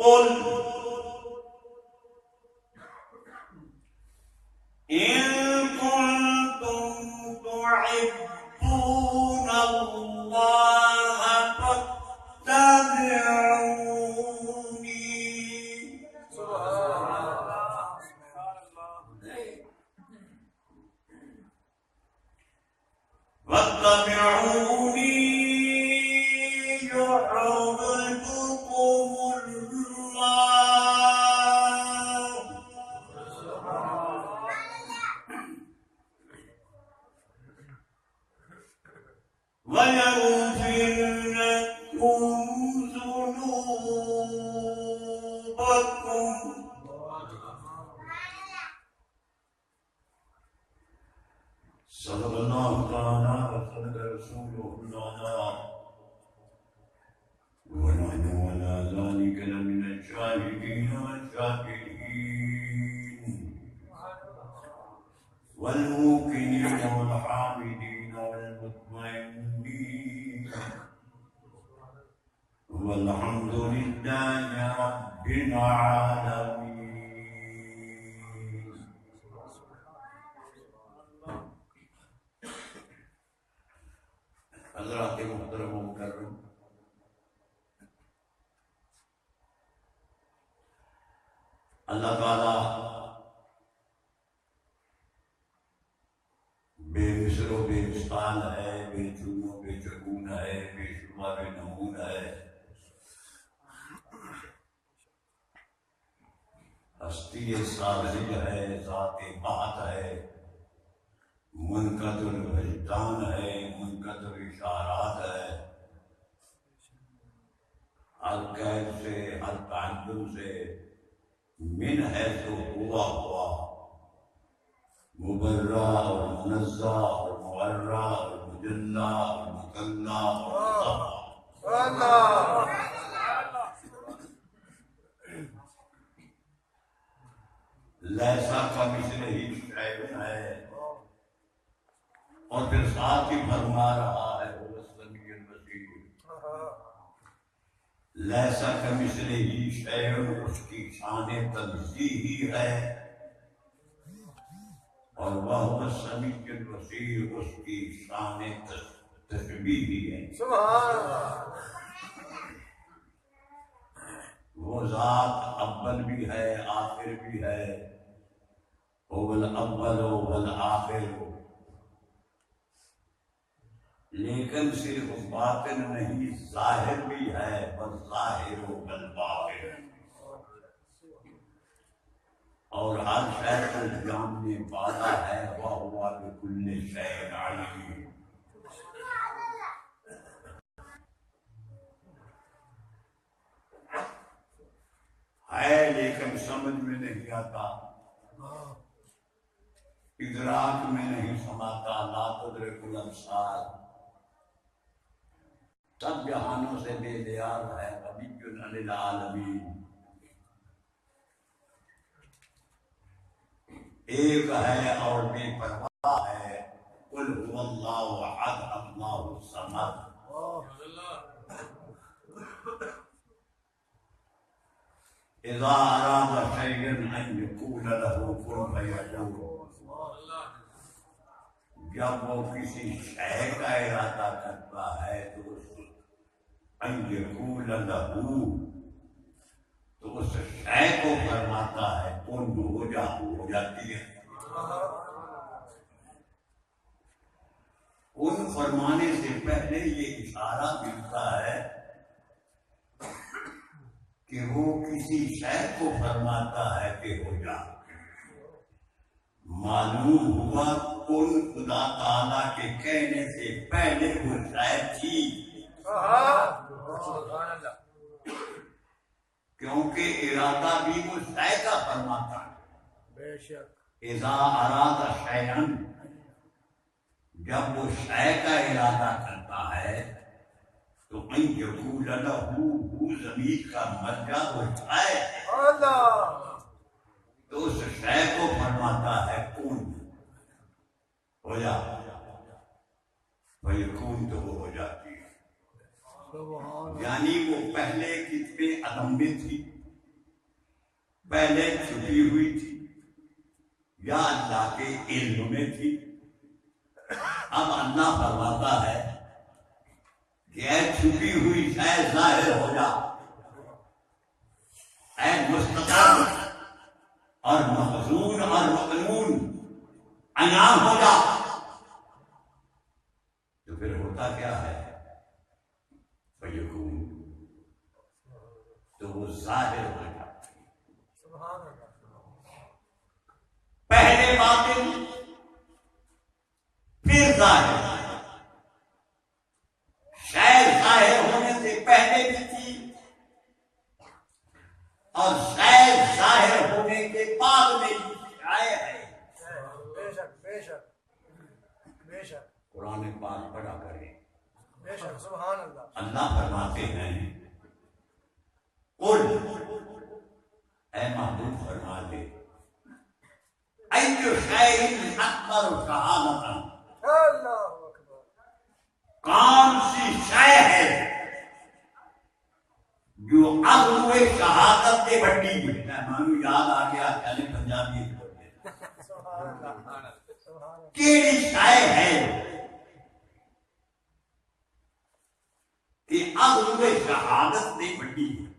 قل إن كنتم تحبون الله فاتبعوني واتبعوني يحببكم الله ويغفر لكم ذنوبكم صدق اللہ تعالی وصدق رسوله الأعلى ونحن على ذلك لمن الشاهدين والشاكرين والموقنين والحامدين والمطمئنين والحمد لله رب العالمين. حضرات محترم و مکرم، اللہ تعالیٰ بے مثل و بے مثال ہے، بے چون و بے چگون ہے، بے شمار بے نمون ہے، ہستی سازی ہے، ذات بات ہے، منقطع الوجدان ہے، منقطع اشارات ہے، ہر قید سے، ہر تعلق سے، من ہے تو ہوا ہوا، مبرہ اور منزہ اور مورہ اور مجلہ اور مکلہ اور مصفہ. لیسا کا مثل ہی شیء ہے، اور پھر ساتھ ہی فرما رہا ہے وہ السمیع البصیر. لیسا کا مثل ہی شیء، اس کی شان تنزیہی ہے، اور وہ السمیع البصیر اس کی شان تشبیہی ہے. سبحان اللہ. وہ ذات اول بھی ہے، آخر بھی ہے، هو الاول والآخر، لیکن صرف باطن نہیں، ظاہر بھی ہے، والظاہر والباطن، اور ہر شے کو جاننے والا ہے. وَهُوَ بِكُلِّ شَيْءٍ عَلِيمٌ. ہے لیکن سمجھ میں نہیں آتا، ادراک میں نہیں سماتا. لا تدرک الابصار، سب جہانوں سے بے نیاز ہے، غنی عن العالمین. ایک ہے اور بے پرواہ ہے. قل هو اللہ احد اللہ الصمد. اذا اراد شيئا ان يقول له كن فيكون. جب وہ کسی شے کا ارادہ کرتا ہے تو ان يقول له، تو اس شے کو فرماتا ہے کن ہو جا، ہو جاتی ہے. کن فرمانے سے پہلے یہ اشارہ ملتا ہے کہ وہ کسی شے کو فرماتا ہے کہ ہو جا. معلوم ہوا کن خدا تعالیٰ کے کہنے سے پہلے وہ شے تھی، کیونکہ ارادہ بھی وہ شے کا فرماتا ہے. بے شک اذا اراد شیئا، جب وہ شے کا ارادہ کرتا ہے تو ان یقول له، وہ ضمیر کا مرجع وہ شے ہے، تو اس شے کو فرماتا ہے کن ہو جا، فیکون، تو وہ ہو جاتی ہے. یعنی وہ پہلے کتنے عدم میں تھی، پہلے چھپی ہوئی تھی یا اللہ کے علم میں تھی؟ اب اللہ فرماتا ہے کہ اے چھپی ہوئی شے ظاہر ہو جا، اے مستقر اور محزون اور مقنون عیاں ہو جا۔ تو پھر ہوتا کیا ہے؟ فیکون، تو وہ ظاہر ہو جاتی۔ پہلے باطن پھر ظاہر، شے ظاہر ہونے سے پہلے بھی تھی اور شے ظاہر ہونے کے بعد میں بھی شے ہے۔ بے شک بے شک بے شک، قرآن پاک پڑھا کریں۔ بے شک، سبحان اللہ۔ اللہ فرماتے ہیں قل، اے محبوب فرما دے، ایو شیء اکبر شہادۃ، اللہ اکبر، کون سی شے ہے جو عزم شہادت سے بڑی ہے؟ مانو یاد آ گیا، چلے پنجابی سبحان اللہ، سبحان اللہ۔ کیڑی شے ہے کہ عزم شہادت سے بڑی ہے؟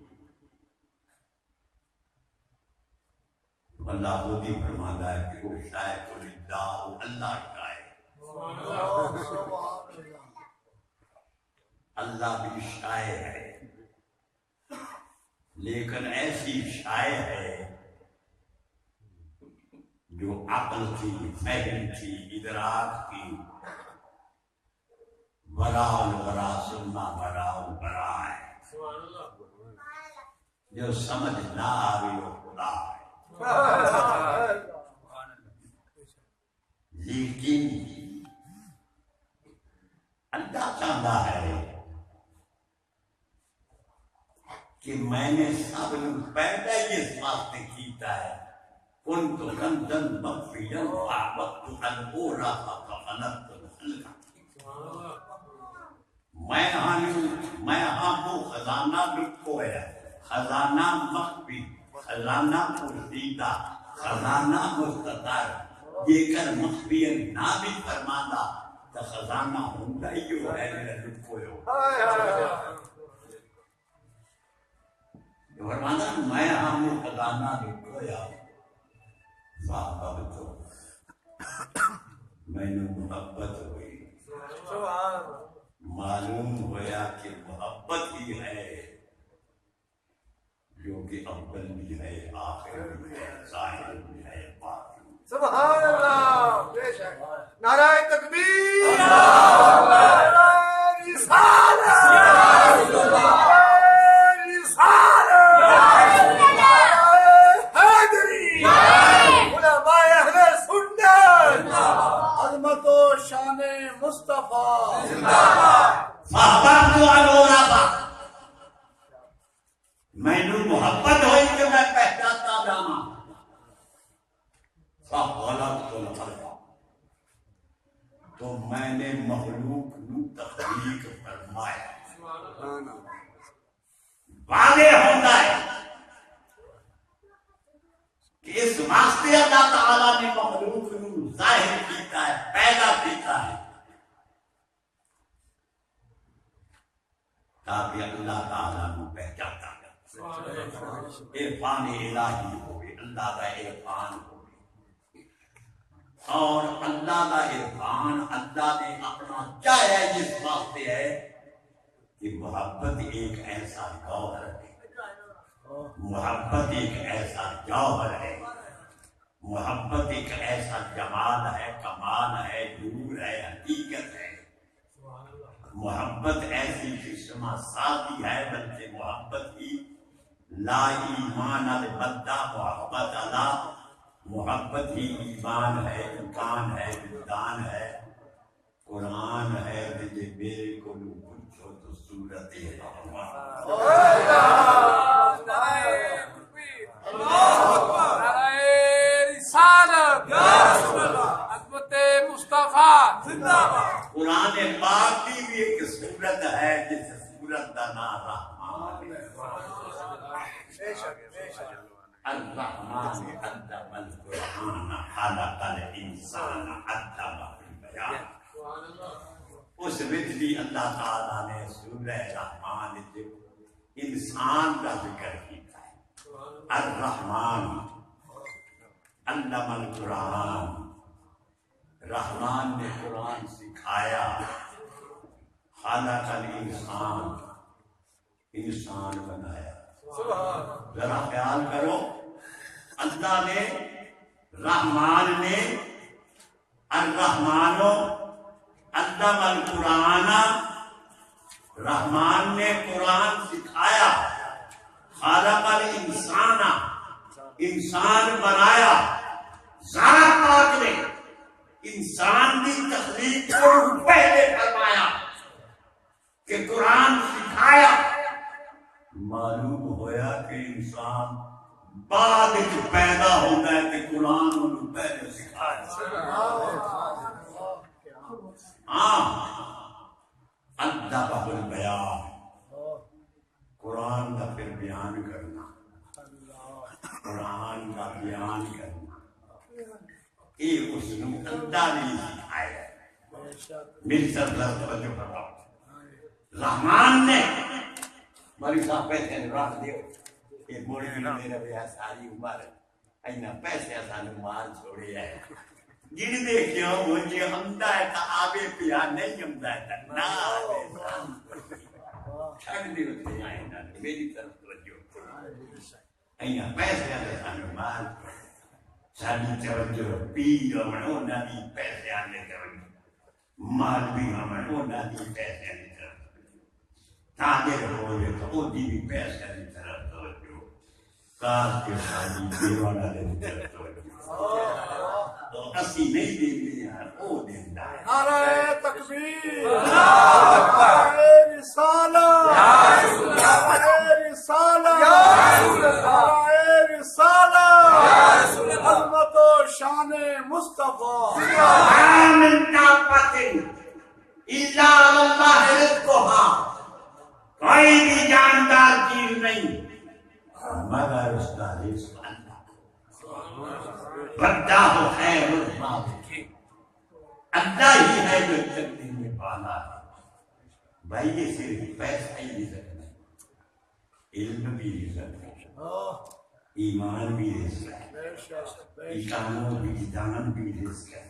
اللہ خود ہی فرماتا ہے کہ وہ شاید تو اللہ کا ہے۔ اللہ بھی شائع ہے، لیکن ایسی شائع ہے جو عقل کی، فہم کی، ادراک کی، برا الورا سننا برا البرا ہے، جو سمجھ نہ آوے وہ خدا ہے۔ لیکن اللہ چاہتا ہے کہ میں نے سب پیدا اس واسطے کیتا ہے، کنت کنزا مخفیا فاحببت ان اعرف فخلقت الخلق۔ میں ہاں وہ خزانہ لکھو ہے، خزانہ مخفی، خزانہ پوشیدہ، خزانہ مستتر، یہ کر مخفی نہ بھی فرمانا تو خزانہ ہوتا ہی جو ہے میرا لکھو ہے۔ فرمانا میں ہم خزانہ لکھو یا فاحببت، میں نے محبت ہوئی، معلوم ہوا کہ محبت ہی ہے جو کہ اول بھی ہے، آخر بھی ہے، ظاہر بھی ہے، باطن۔ سبحان اللہ، بے شک۔ نعرہ تکبیر، نعرہ رسالت، نعرہ رسالت، نعرہ حیدری، علماء اہل سنت، عظمت و شان مصطفیٰ فاحببت ان اعرف، میں نے محبت ہوئی کہ میں پہچانتا جانا، فخلقت الخلق، تو میں نے مخلوق نو تخلیق فرمایا۔ واضح ہوتا ہے کہ اس واسطے اللہ تعالیٰ نے مخلوق نو ظاہر کیتا ہے، پیدا کیتا ہے، تاکہ اللہ تعالیٰ نو پہچانتا ہے۔ عرفان الہی ہوئے، اللہ کا عرفان ہوئے، اور اللہ کا عرفان اللہ نے اپنا چاہیا جس واسطے ہے کہ محبت ایک ایسا جوہر ہے، محبت ایک ایسا جوہر ہے، محبت ایک ایسا جمال ہے، کمال ہے، نور ہے، حقیقت ہے۔ محبت ایسی شمع سازی ہے، بلکہ محبت ہی لا ایمان البتہ محبت اللہ، محبت ہی ایمان ہے، امکان ہے، وجدان ہے، قرآن ہے، جسے میرے کو پوچھو تو صورت ہے۔ قرآن پاک کی بھی ایک صورت ہے جس صورت کا نام رحمان ہے۔ الرحمن علم القرآن خلق الانسان علمہ البیان. اس وچ بھی اللہ تعالیٰ نے سورہ رحمان انسان کا ذکر کیا ہے. الرحمن علم القرآن، رحمان نے قرآن سکھایا. خلق الانسان، انسان بنایا. ذرا خیال کرو، اللہ نے، رحمان نے، الرحمن علم القرآن، رحمان نے قرآن سکھایا. خلق الانسان، انسان بنایا. ذرا پاک نے انسان کی تخلیق کو پہلے فرمایا کہ قرآن سکھایا. معلوم ہویا کہ انسان بعد وچ پیدا ہوتا ہے کہ قرآن انہوں پہلے سکھایا. ہاں، ادب البیان، قرآن کا پھر بیان کرنا، قرآن کا بیان کرنا، یہ اس نے اللہ نے سکھایا. میری سر توجہ کرو. رحمان نے مری صاحب پیسے رکھ دیو، یہ موڑی میں میرا بیا ساری عمر اینا پیسے سانو مال چھوڑے ہے. جن دیکھیں مجھے ہمدہ ہے تا آبے پیا نہیں ہمدہ ہے تا نا آبے چھڑ دیو تھے آئینا میری طرف توجہ. اینا پیسے سانو مال ساری توجہ پیر ہمیں اونا دی پیسے آنے توجہ، مال بھی ہمیں اونا دی پیسے آنے توجہ، تاجر ہوئے تو وہ دی بھی پیسے کی طرف توجہ، کاش کے شادی دیوانا دے طرف توجہ. تو اسی نہیں دیتے یار، وہ دیندہ ہے. نعرہ تکبیر، نعرہ رسالت، نعرہ رسالت، نعرہ رسالت، عظمت و شان مصطفیٰ. ما من طاقت الا اللہ رزقها، کوئی بھی جاندار چیز نہیں مگر اس کا رزق اللہ. واللہ خیر الرازقین، اللہ ہی ہے جو جنتی میں پالا ہے. بھائی یہ صرف پیسہ ہی رزق نہیں، علم بھی رزق ہے، ایمان بھی رزق ہے، ایمان بھی دان بھی رزق ہے،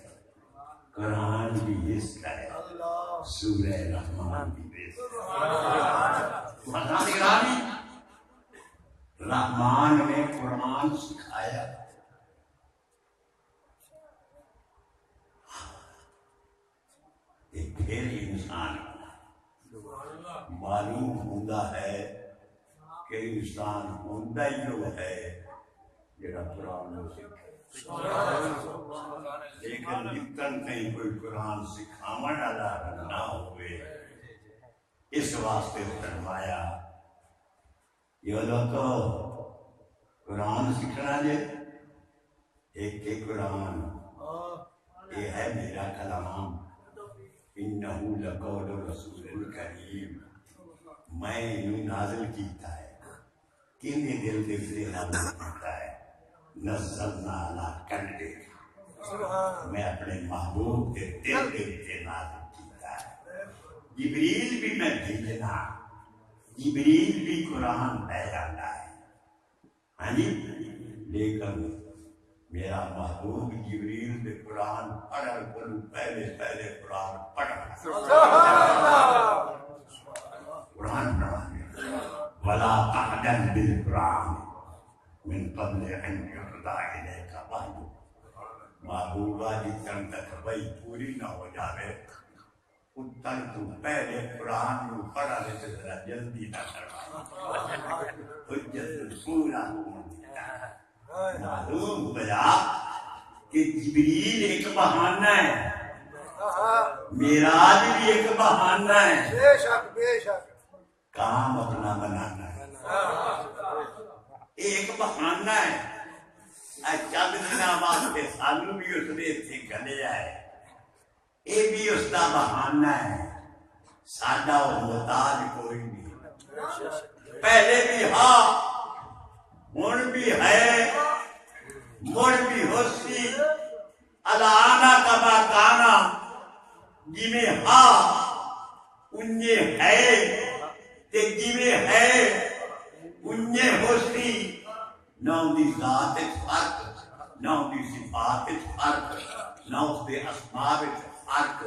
قرآن بھی رزق ہے، سورہ رحمان بھی رزق ہے. مدان گرامی، رحمان نے قرآن سکھایا. ایک پھر انسان معلوم ہوتا ہے کہ انسان ہوتا ہی جو ہے جڑا قرآن کو سکھے. لیکن جتن کہیں کوئی قرآن سکھاون والا نہ ہوئے، اس واسطے فرمایا یہ لوگ تو قرآن سکھنا جے. ایک قرآن یہ ہے میرا کلام، انہو لقول رسول کریم، میں انہوں نازل کیتا ہے. کینے دل دے سے نازل کیتا ہے؟ نزلنا علی قلبک، میں اپنے محبوب کے دل دے نازل کیتا ہے. جبریل بھی میں بھیجنا، جبریل بھی قرآن لے جانا ہے. ہاں جی، لیکن میرا محبوب جبریل نے قرآن پڑھا کروں، پہلے قرآن پڑھا، قرآن پڑھا. ولا تعجل بالقرآن من قبل ان یقضی الیک وحیہ. محبوبہ جتن تک وہی پوری نہ ہو جاوے اتن تو پہلے قرآن کو پڑھا لیتے ذرا جلدی نہ کروا، حجت پورا ہونا. معلوم ہوا کہ جبریل ایک بہانہ ہے، معراج بھی ایک بہانہ ہے، بے شک بے شک، کام اپنا بنانا ہے. ایک بہانہ ہے. چند دن واسطے سانو بھی اس نے اتنے گھلیا ہے، یہ بھی اس کا بہانہ ہے. ساڈا وہ محتاج کوئی نہیں. پہلے بھی ہاں ہن بھی ہے مڑ بھی ہوسی الانا کما کانا جویں ہا انجے ہے تے جویں ہے انجے ہوسی نہ ان دی ذات وچ فرق نہ ان دی صفات وچ فرق نہ اس دے اسماء وچ فرق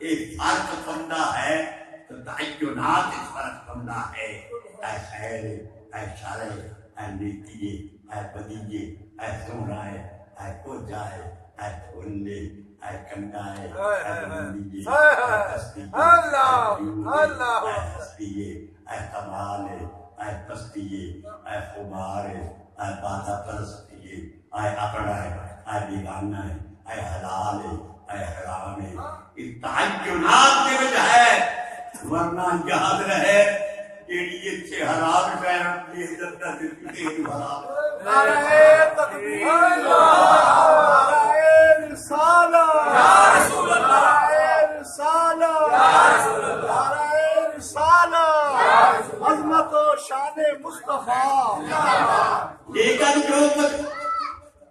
ایک فرق پندا ہے تو تعینات وچ فرق پندا ہے اے خیر اے شر اے نیکی اے بدی اے سونا ہے اے کوجا ہے اے بھولے اے کنڈا ہے اے بندی اے کستی اللہ اے ہستی اے کمال اے پستی اے خمار اے بادہ پرستی اے اپنا ہے اے بیگانہ ہے اے حلال ہے اے حرام ہے اس تعینات کے وجہ ہے ورنہ یاد رہے جیڑی اتھے حرام شہر اپنی عزت کا دیتی ہے حرام نعرہ تکبیر نعرہ رسالت یا رسول اللہ نعرہ رسالت یا رسول اللہ نعرہ رسالت عظمت و شان مصطفیٰ لیکن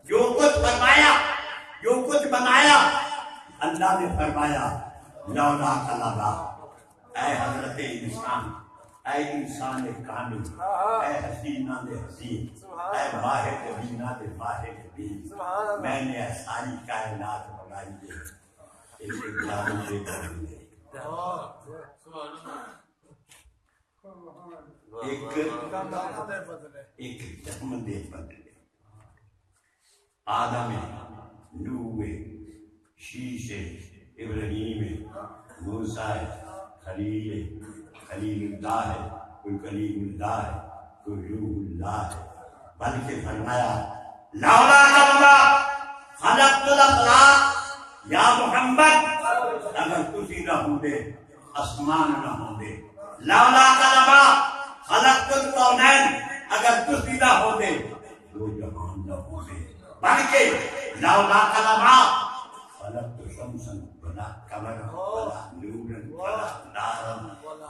جو کچھ فرمایا جو کچھ بنایا اللہ نے فرمایا لولا کلمہ اے حضرت انسان اے انسان کامل اے حسینہ دے حسین اے واحد بینا دے واحد بین میں نے ساری کائنات بنائی ہے ایک جان سے بنائی ایک جسم دے بدلے آدم نوح شیش ابراہیم موسیٰ خلیل خلیل اللہ ہے کوئی کلیم اللہ ہے کوئی روح اللہ ہے بلکہ فرمایا لولا کلمہ خلقت الاخلاق یا محمد اگر تسی نہ ہوندے آسمان نہ ہوندے لولا کلمہ خلقت الکونین اگر تسی نہ ہوندے وہ جہان نہ ہوندے بلکہ لولا کلمہ خلقت شمسا ولا قمرا ولا نورا ولا نارا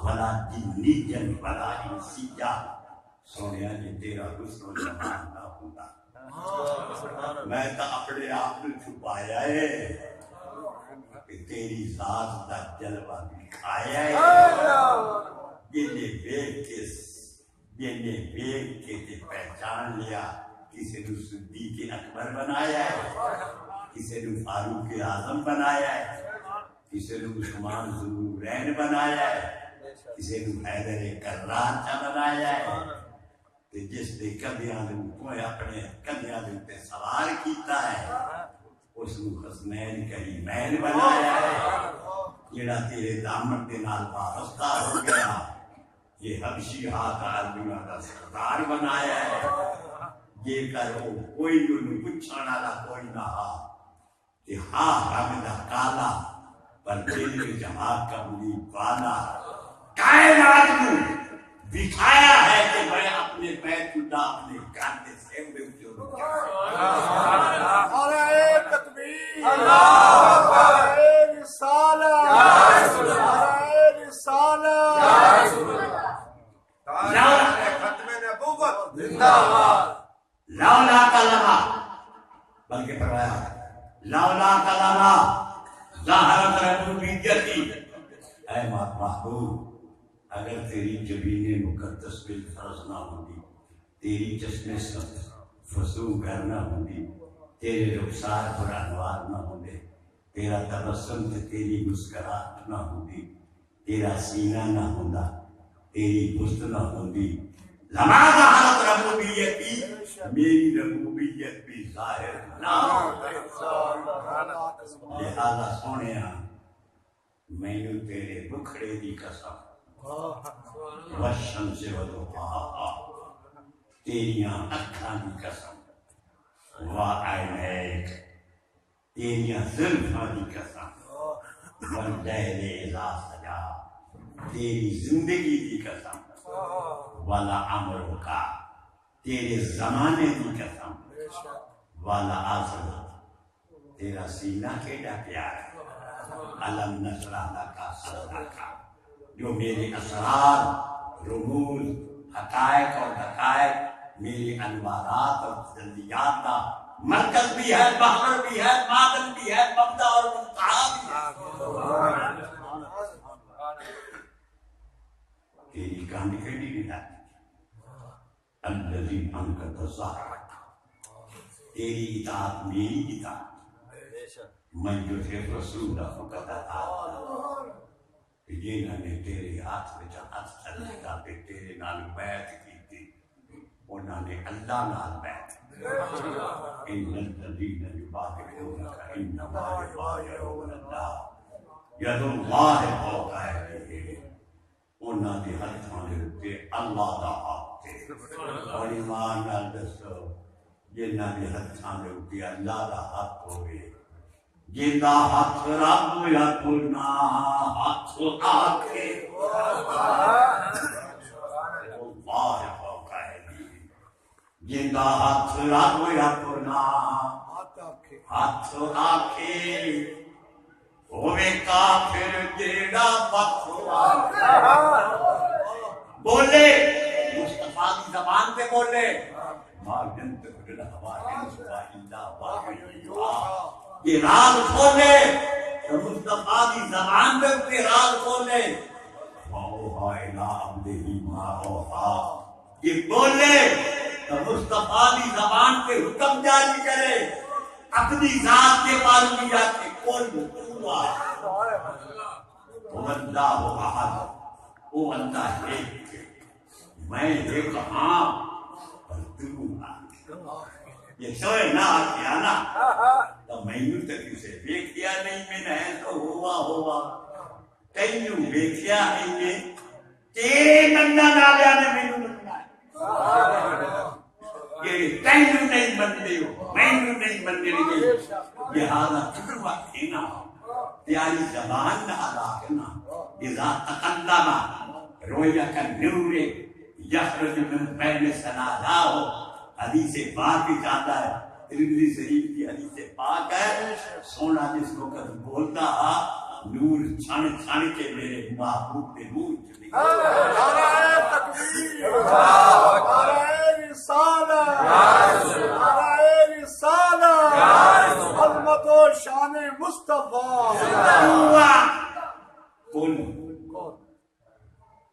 ولا جنیا ولا انسیا سونیا جی تیرا حسن و جمال نہ ہوتا میں تو اپنے آپ نے چھپایا ہے کہ تیری ذات کا جلوہ دکھایا ہے جنہیں دیکھ کے پہچان لیا کسی نے صدیق اکبر بنایا ہے کسی نے فاروق اعظم بنایا ہے کسی نے عثمان ذوالنورین بنایا ہے کسی نے حیدر کرار کا بنایا ہے جس نے کندھیاں دے اوپر اپنے کندھیاں دے اوپر سوار کیتا ہے اس نے حسنین کریمین بنایا ہے جڑا تیرے دامن دے نال وابستہ ہو گیا یہ حبشی ہاتھ آدمیوں کا سردار بنایا ہے یہ کرو کوئی انہوں پچھانا والا کوئی نہ کہ ہاں رنگ دا کالا پر دل میں جہاں کملی والا کائنات کو دکھایا ہے کہ میں اپنے بیت اللہ اپنے گھر کے سیمبے جو نعرہ تکبیر اللہ نعرہ رسالت یا رسول اللہ نعرہ رسالت یا رسول اللہ ختم نبوت زندہ باد لولا کلمہ بلکہ فرمایا لولا کلمہ ظاہرت ربوبیتی اے محبوب اگر تیری جبین مقدس بالفرض نہ ہوتی تیری چشم فسو گر نہ ہوتی تیرے رخسار پر انوار نہ ہوتے تیرا تبسم تے تیری مسکراہٹ نہ ہوتی تیرا سینہ نہ ہوتا تیری پشت نہ ہوتی لما ظاہرت ربوبیتی میری ربوبیت بھی ظاہر نہ ہوتی لہذا سونیا میں تیرے بکھڑے دی قسم وشم سے وضحاہا تیریاں اکھاں دی قسم وعینیک تیریاں زلفاں دی قسم واللیل اذا سجا تیری زندگی دی قسم والا عمرکا تیرے زمانے دی قسم والا آزل تیرا سینہ کیڑا پیار ہے علم نشرح لکا صدرکا جو میرے اسرار رموز حقائق اور دقائق میری انوارات اور تجلیات کا مرکز بھی ہے، بحر بھی ہے، معدن بھی ہے، مبدا اور منتہا بھی ہے۔ تیری کہانی کھیلی نہیں جاتی الذی انقض ظہرک، تیری اطاعت میری اطاعت، من یطع الرسول فقد اطاع اللہ، جنہوں نے تیرے ہاتھ میں ہاتھ چلنے کا تے تیرے نال بیعت کی، انہوں نے اللہ نال بیعت کی۔ ان الذین یبایعونک انما یبایعون اللہ ید اللہ فوق ایدیہم، انہوں نے ہاتھاں دے اوتے اللہ دا ہاتھ تے، اور ایمان نال دسو جنہاں دے ہاتھاں دے اوتے اللہ دا ہاتھ ہوئے، جندا ہاتھ رب یا پورنا ہاتھ آکھے اللہ فوق ایدیہم، جندا ہاتھ رب یا پورنا ہاتھ آکھے، ہوے کافر جیڑا بخوا بولے مصطفیٰ کی زبان پہ بولے ما ينطق بالهوى ان هو الا وحی یوحی، یہ راز کھولے تو مصطفیٰ کی زبان پہ راز کھولے وَأَوْحَىٰ إِلَىٰ عَبْدِهِ مَا أَوْحَىٰ، یہ بولے تو مصطفیٰ کی زبان پہ حکم جاری کرے، اپنی ذات کے پاس بھی جا کے کون ہوا وہ اللہ احد، وہ اللہ ایک، میں ایک ہاں اور تو یہ سوئے نہ کیا نا تو میں یوں تک اسے دیکھیا نہیں، میں نے تو ہوا تینوں دیکھیا نہیں، تیرے نندا نالیا نے میں نے یہ تینوں نہیں بندے ہو، میں نہیں بندے لگے، لہذا فکر وقت ہی نہ پیاری زبان نہ ادا کرنا، اذا تکلم رویا کا نور یخرج من بین ثنایاہ، حدیث پاک بھی کہتا ہے، ترمذی شریف کی حدیث پاک ہے، سونا جس کو کبھی بولتا نور چھن چھن کے میرے محبوب کے نور چلی نعرہ تکبیر، نعرہ رسالت، نعرہ رسالت، عظمت و شان مصطفیٰ کون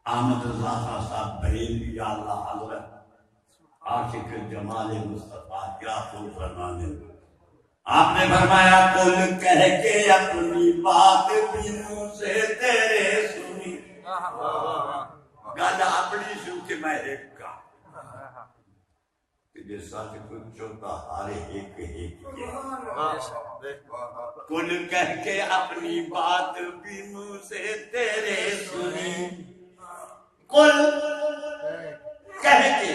احمد رضا خان صاحب بریلوی یا اللہ حضرت عاشق جمال مصطفیٰ کیا خوب فرمانے، آپ نے فرمایا کل کہہ کے اپنی بات بھی منہ سے تیرے سنی، گل اپنی سن کے میں ایک کا کہ جس ساتھ کچھ ہوتا ہر ایک ایک کل کہہ کے اپنی بات بھی منہ سے تیرے سنی، کل کہہ کے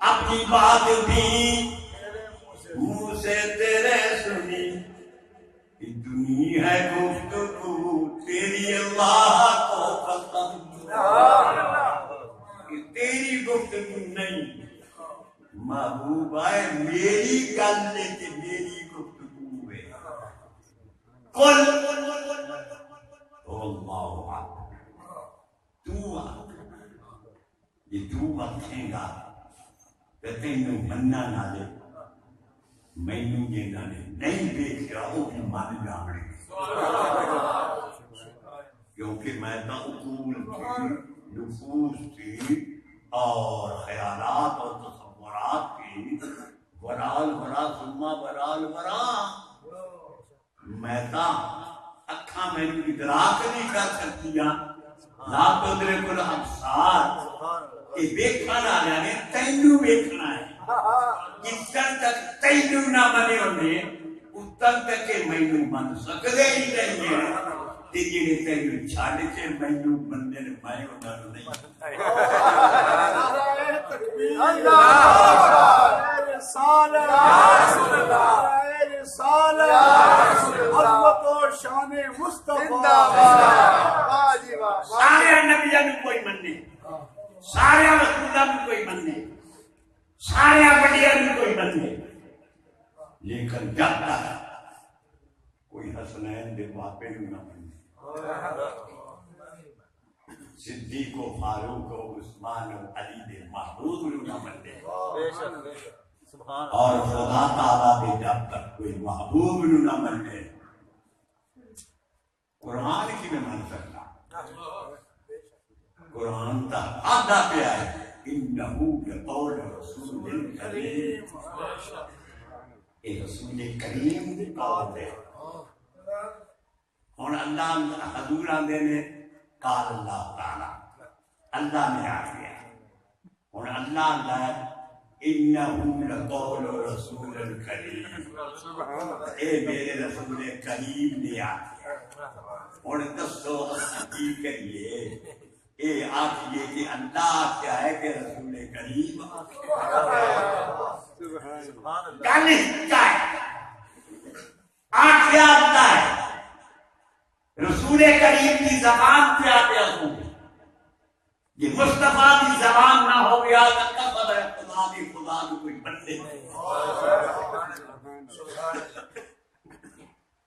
اپنی بات بھی منہ سے تیرے سنی، اتنی ہے گفتگو تیری اللہ کو قسم، تیری گفتگو نہیں محبوب ہے میری گل لے کے میری گفتگو ہے، قل اللہ تو یہ تو رکھیں گا تینوں مننا نہ دے، مینوں جنہاں نے نہیں دیکھا وہ بھی مان جانے، کیونکہ میں تو عقول تھی، نفوس تھی اور خیالات اور تصورات کی، برال برا ثم برال برا، میں تا اکھاں میں ادراک نہیں کر سکتی لا تدرک الابصار، کہ دیکھنا آیا نے تینوں دیکھنا ہے، جتن تک تینوں نہ منے ہونے اتن تک کہ مینوں من سکدے ہی نہیں ہے، تے جڑے تینوں چھڈ کے مینوں بندے نے میں انہاں نوں نہیں نعرہ تکبیر، نعرہ رسالت، نعرہ رسالت، عظمت و شان مصطفیٰ، سارے نبیاں نوں کوئی مننے، سارے رسولاں نوں کوئی مننے، سارے بڑیاں نوں کوئی مننے، لیکن جب تک کوئی حسنین دے باپے نوں نہ مننے، صدیق و فاروق و عثمان و علی دے محبوب نہ مننے اور خدا تعالیٰ بھی جب تک کوئی محبوب نہ مننے قرآن کی میں من سکتا قرآن تا آدھا پہ آئے انہو لقول رسول کریم اے رسول کریم دی قول ہے اور اللہ حضور آندے نے قال اللہ تعالیٰ اللہ نے آ گیا اور اللہ اللہ انہو لقول رسول کریم اے میرے رسول کریم نے آ گیا اور دستو اصحابی کریے اے آخیے کہ اللہ کیا ہے کہ رسول کریم کہنے کیا ہے آخیے اللہ ہے رسول کریم کی زبان پہ آتے اصول یہ مصطفیٰ کی زبان نہ ہو گیا تو خدا بھی خدا بھی کوئی بندے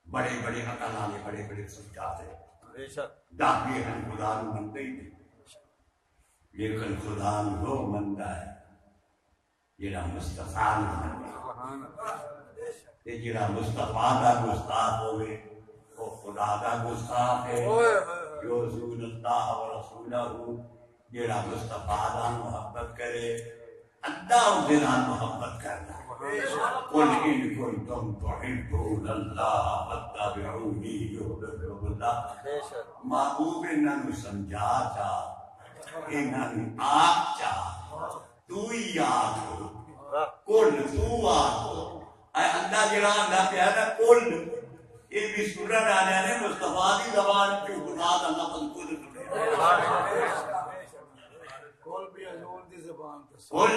بڑے بڑے عقل والے بڑے بڑے سمجھاتے داخلے ہم خدا نو منتے ہی نہیں لیکن خدا نو منتا ہے جڑا مصطفیٰ نو منتا ہے جڑا مصطفیٰ کا گستاخ ہوئے وہ خدا کا گستاخ ہے جو رسول اللہ و رسولہ جڑا مصطفیٰ کا محبت کرے اللہ اس دن محبت کرنا قل ان کنتم تحبون اللہ فاتبعونی یحببکم اللہ محبوب انہاں نوں سمجھا چاہ انہاں نوں آپ چاہ تو ہی آکھ قل تو آکھ اے اللہ جڑا اللہ پیا نا قل یہ بھی سورت آنے نے مصطفیٰ کی زبان کی خدا کا لفظ قل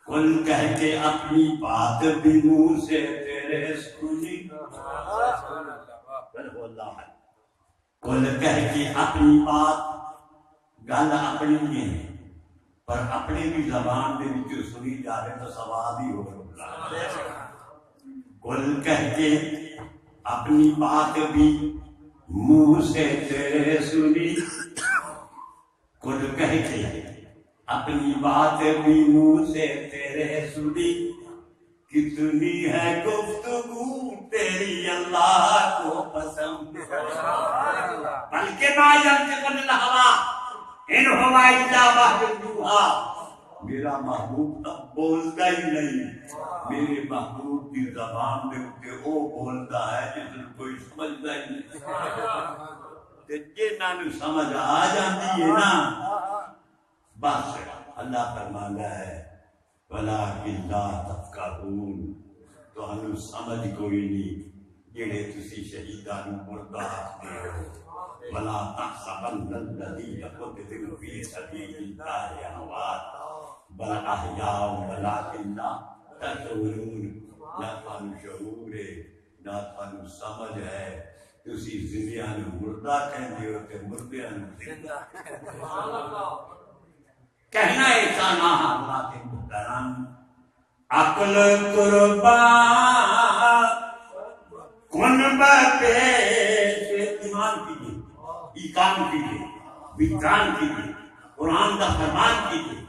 قل کہہ کے اپنی بات بھی منہ سے تیرے سنی قل کہہ کے اپنی بات گل اپنی نہیں ہے پر اپنی بھی زبان دے وچ سنی جاوے تو ثواب ہی ہوگا قل کہہ کے اپنی بات بھی منہ سے تیرے سنی قل کہہ کے اپنی بات بھی منہ سے تیرے سنی کتنی ہے گفتگو تیری اللہ کو پسند بلکہ ما ینطق عن الہویٰ ان هو الا وحی یوحیٰ میرا محبوب تب بولتا ہی نہیں میرے محبوب کی زبان میں کہ وہ بولتا ہے جس نے کوئی سمجھتا ہی نہیں جنہاں نوں سمجھ آ جاتی ہے نا بس اللہ فرماتا ہے وَلَٰكِن لَا تَفْقَهُونَ تو ہمیں سمجھ کوئی نہیں جڑے تسی شہیداں نوں مردہ آکھدے ہو وَلَا تَحْسَبَنَّ الَّذِينَ قُتِلُوا فِي سَبِيلِ اللَّهِ أَمْوَاتٌ بَلْ أَحْيَاءٌ وَلَٰكِن لَا تَشْعُرُونَ نہ تھانوں شعور ہے نہ تھانوں سمجھ ہے تسی زندیاں نوں مردہ کہندے ہو تے مردیاں نوں زندہ کہنا ایسا نہ اللہ کے محترم عقل قربان کن پیش ایمان کیجئے ایقان کیجئے ویتران کیجئے قرآن کا فرمان کیجئے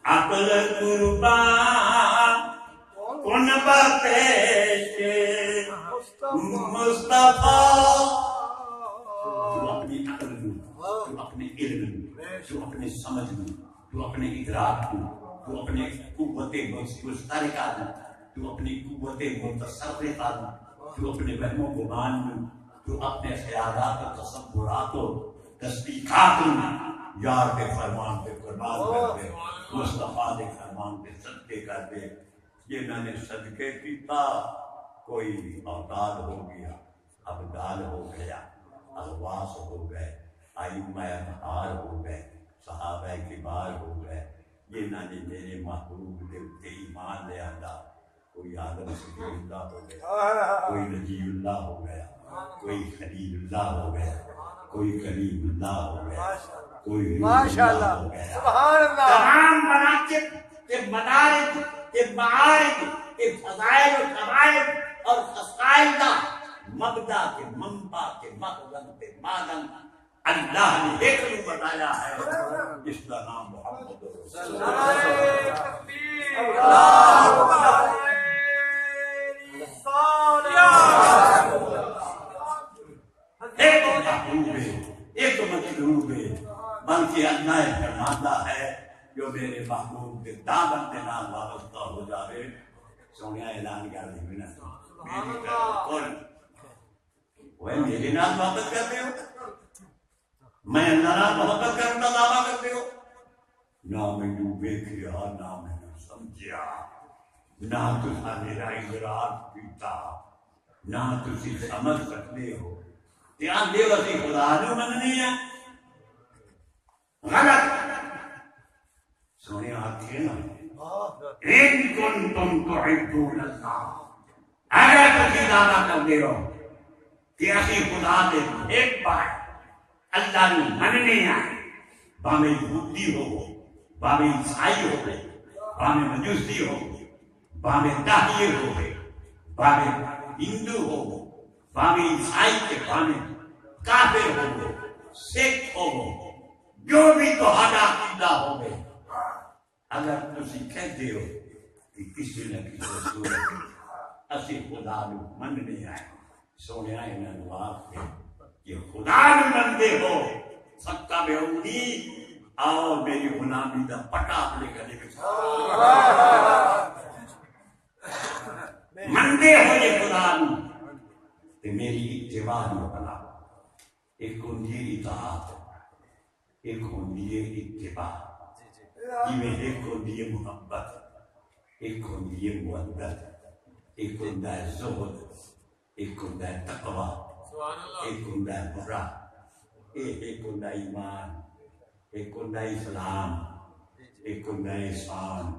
عقل قربان کن پیش مصطفیٰ تو اپنی عقل میں تو اپنے علم میں تو اپنے سمجھ میں تو اپنے ادراک کو تو اپنے قوت مسترکہ تو اپنی قوت متصرفہ تو اپنے وہم و گمان میں تو اپنے خیالات و تصورات و تصدیقات میں یار کے فرمان پہ قربان کر دے مصطفیٰ کے فرمان پہ صدقے کر دے جنہوں نے صدقے کیتا کوئی اوتاد ہو گیا ابدال ہو گیا الواس ہو گئے ائمہ اطہار ہو گئے صحابہ کبار ہو گئے جنہاں نے میرے محبوب دے اتے ایمان لے آندا کوئی آدم صدیق اللہ ہو گیا کوئی نجی اللہ ہو گیا کوئی خلیل اللہ ہو گیا کوئی کریم اللہ ہو گیا کوئی ماشاءاللہ ہو گیا سبحان اللہ تمام مناقب کے مدارج کے معارج کے فضائل و شمائل اور خصائل کا مبدا کے منبع کے مخزن کے مادن اللہ نے ایک نو بنایا ہے جس کا نام محمد رسول اللہ۔ ایک محبوب ہے، ایک مطلوب ہے، بلکہ اللہ فرماتا ہے جو میرے محبوب کے دامن کے نام وابستہ ہو جاوے سونے اعلان کر دی میری کون وہ میرے نام محبت کرتے ہو، میں اللہ نام محبت کرنے کا دعویٰ کرتے ہو، نہ میں یوں دیکھیا نہ میں نے سمجھیا نہ تسا میرا ادراک پیتا نہ تسی سمجھ سکتے ہو دھیان دے وسی خدا نے مننی ہے غلط سونے آتی ہے نا ان کنتم تحبون اللہ اگر تسی دعویٰ کرتے ہو کہ اسی خدا دے ایک بار اللہ نے مننے آئے بامی یہودی ہو بامی عیسائی ہو گئے بامی مجوسی ہو بامی داہیر ہو گئے بامی ہندو ہو بامی عیسائی کے بامی کافر ہو گئے سکھ ہو گئے جو بھی تہاڈا عقیدہ ہو گئے اگر تسی کہتے ہو کہ کسی نہ کسی صورت اسی خدا نے مننے آئے سونے آئے ننواب کے کہ خدا نے مندے ہو سکتا بے امید آؤ میری غلامی دا پٹا اپنے گلے کے مندے ہو یہ خدا نے کہ میری اتباع نہ بنا ایک ہوندی اطاعت ایک ہوندی اتباع ایک ہوندی محبت ایک ہوندی مودت ایک ہوندہ زہد ایک ہوندہ تقوی ایک ہوندہ برا ایک ہوندہ ایمان ایک ہوندہ اسلام ایک ہوندہ احسان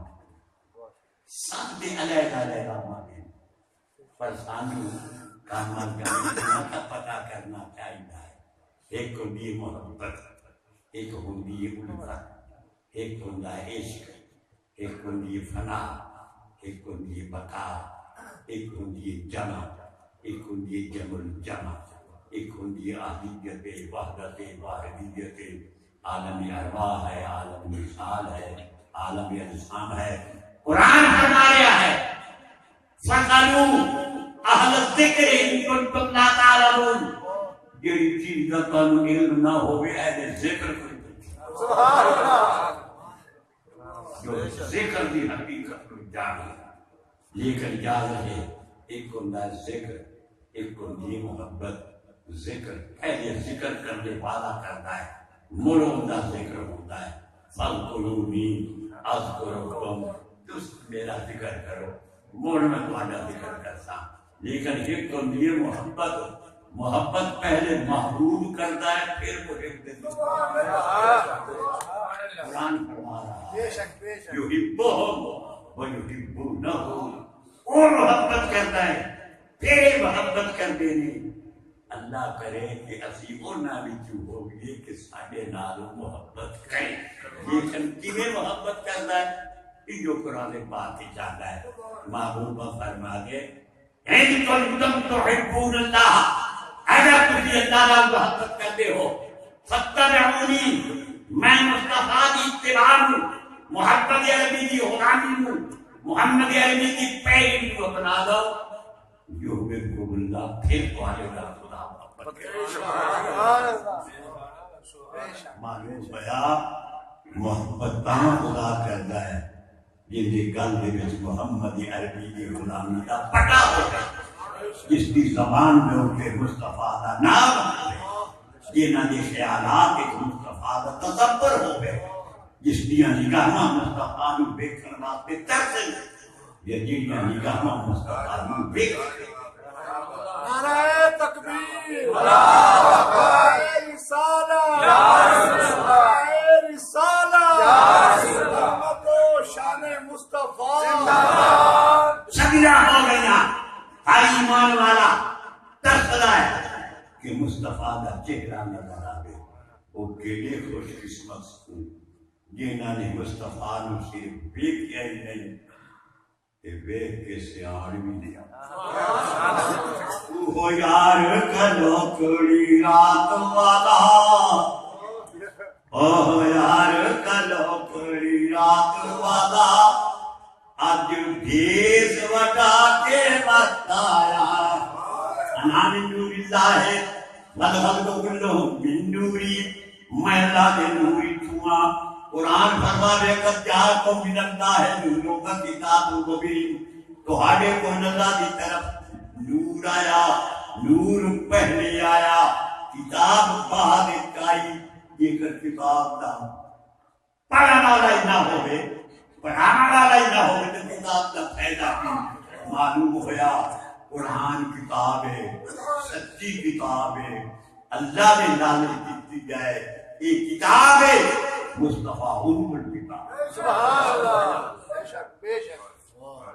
سب دے علیحدہ علیحدہ مانے پر سانو کامل کرنا کا پتہ کرنا چاہیے ایک ہوندی محبت ایک ہوندی الفت ایک ہوندہ عشق ایک ہوندی فنا ایک ہوندی بقا ایک ہوندی جمع ایک ہوندی جمع الجمع ایک ہوندی احدیت وحدت واحدیت عالم ارواح ہے عالم مثال ہے عالم اجسام ہے قرآن فرما رہا ہے فَاسْأَلُوا أَهْلَ الذِّكْرِ إِن كُنتُمْ لَا تَعْلَمُونَ جیڑی چیز کا تانوں علم نہ ہوئے اہل ذکر سبحان اللہ جو ذکر دی حقیقت کو جانے لیکن یاد رہے ایک ہوندہ ذکر ایک ہوندی محبت ذکر پہلے ذکر کرنے والا کرتا ہے مر ہوندہ ذکر ہوتا ہے فَاذْكُرُونِي أَذْكُرُكُمْ تُس میرا ذکر کرو مر میں تمہارا ذکر کرتا لیکن ایک ہوندی محبت محبت پہلے محبوب کرتا ہے پھر محب دیتا قرآن فرما رہا ہے یحبہم ویحبونہ اور محبت کرتا ہے پھر محبت کر دینے اللہ کرے کہ اسی اونا بھی جو ہوگی کہ ساڑھے نالو محبت کریں لیکن کیویں محبت کرتا ہے جو قرآن بات ہی چاہتا ہے محبوبہ فرما دے ان کنتم تحبون اللہ اگر تجھے اللہ را محبت کرتے ہو فاتبعونی میں مصطفیٰ کی اتباع ہوں محمد عربی کی غلامی ہوں محمد عربی کی پیروی کو اپنا دو جو بالکل اللہ پھر تو آئے گا خدا محبت معلوم بیا محبت تاں خدا کرتا ہے جن دی گل دے وچ محمد عربی کی غلامی دا پٹا ہو گیا جس کی زبان میں ان کے مصطفیٰ دا نام ہے جنہاں دے خیالات ایک مصطفیٰ دا تصور ہو گئے جس دیاں نگاہاں مصطفیٰ نو دیکھن واسطے ترسن یہ جنہاں نگاہاں مصطفیٰ نو دیکھن نعرہ تکبیر نعرہ رسالہ نعرہ رسالہ محمد و شان مصطفیٰ سبیرہ ہو گیا ہر ایمان والا ترسلا ہے کہ مصطفیٰ دا چہرہ نظر آئے وہ کیلے خوش قسمت ہوں جنہاں نے مصطفیٰ نو صرف دیکھیا ہی نہیں کہ دیکھ کے سیاڑ بھی دیا وہ یار کلو کڑی رات والا باللہ والخلق كلهم من نوری، میں اللہ کے نوری چھواں۔ قرآن فرما دے کر جاءکم من اللہ نور و کتاب مبین، تہاڈے کو اللہ کی طرف نور آیا، نور پہلے آیا، کتاب بعد آئی۔ یہ کر کتاب دا پڑھنے والا ہی نہ ہوئے، پڑھانے والا ہی نہ ہوئے تو کتاب کا فائدہ بھی معلوم ہوا۔ قرآن کتاب ہے، سچی کتاب ہے، اللہ نے نازل کی جائے، یہ کتاب ہے مصطفیٰ الکتاب۔ سبحان اللہ، بے شک بے شک۔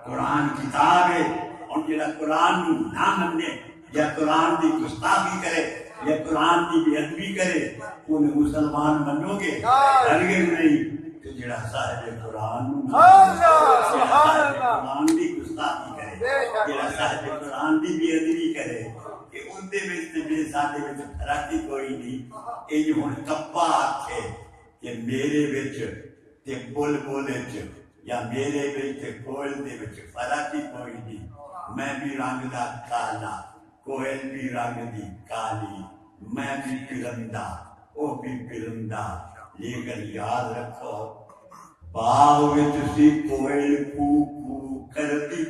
قرآن کتاب ہے، اور جڑا قرآن نہ منے یا قرآن کی گستاخی کرے یا قرآن کی بے ادبی کرے انہیں مسلمان منو گے؟ ہرگز نہیں۔ تو جڑا صاحب قرآن قرآن کی گستاخی کرے، جڑا صاحب قرآن کی بے ادبی کرے، کہ ان دے وچ تے ساڈے وچ فرق ہی کوئی نہیں۔ یہ ہن کپا آکھے کہ میرے وچ تے بلبل وچ یا میرے وچ تے کوئل دے وچ فرق ہی کوئی نہیں، میں بھی رنگ دا کالا، کوئل بھی رنگ دی کالی، میں بھی پرندہ وہ بھی پرندہ، لیکن یاد رکھو باغ وچ سی کوئل کو کو کرتی،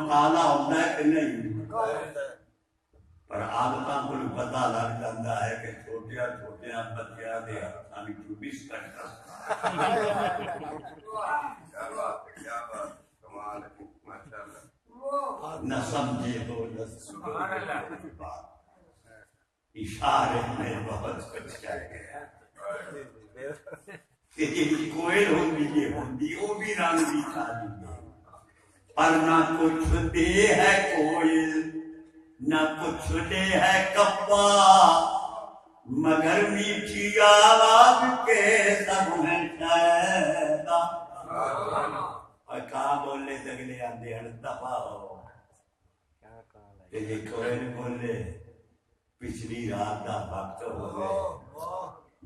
کالا ہوتا ہے کہ نہیں؟ پر عادتاں کو پتہ لگ جاتا ہے کہ چھوٹیاں چھوٹیاں بچیاں دے ہاتھاں وچ بسکٹ نہ سمجھے ہو نہ سمجھے، اشارے میں بہت کچھ کہہ گیا کہ کوئل ہوندی یہ ہوندی وہ بھی رنگ بھی کھالی ہے، پر نہ کچھ دے ہے کوئل نہ کچھ دے ہے کپا، مگر میٹھی آواز کے سب میں شہدا۔ اور کہاں بولے دگلے آندے ہن دفع ہو، کہ یہ کوئل بولے پچھلی رات کا وقت ہو گئے،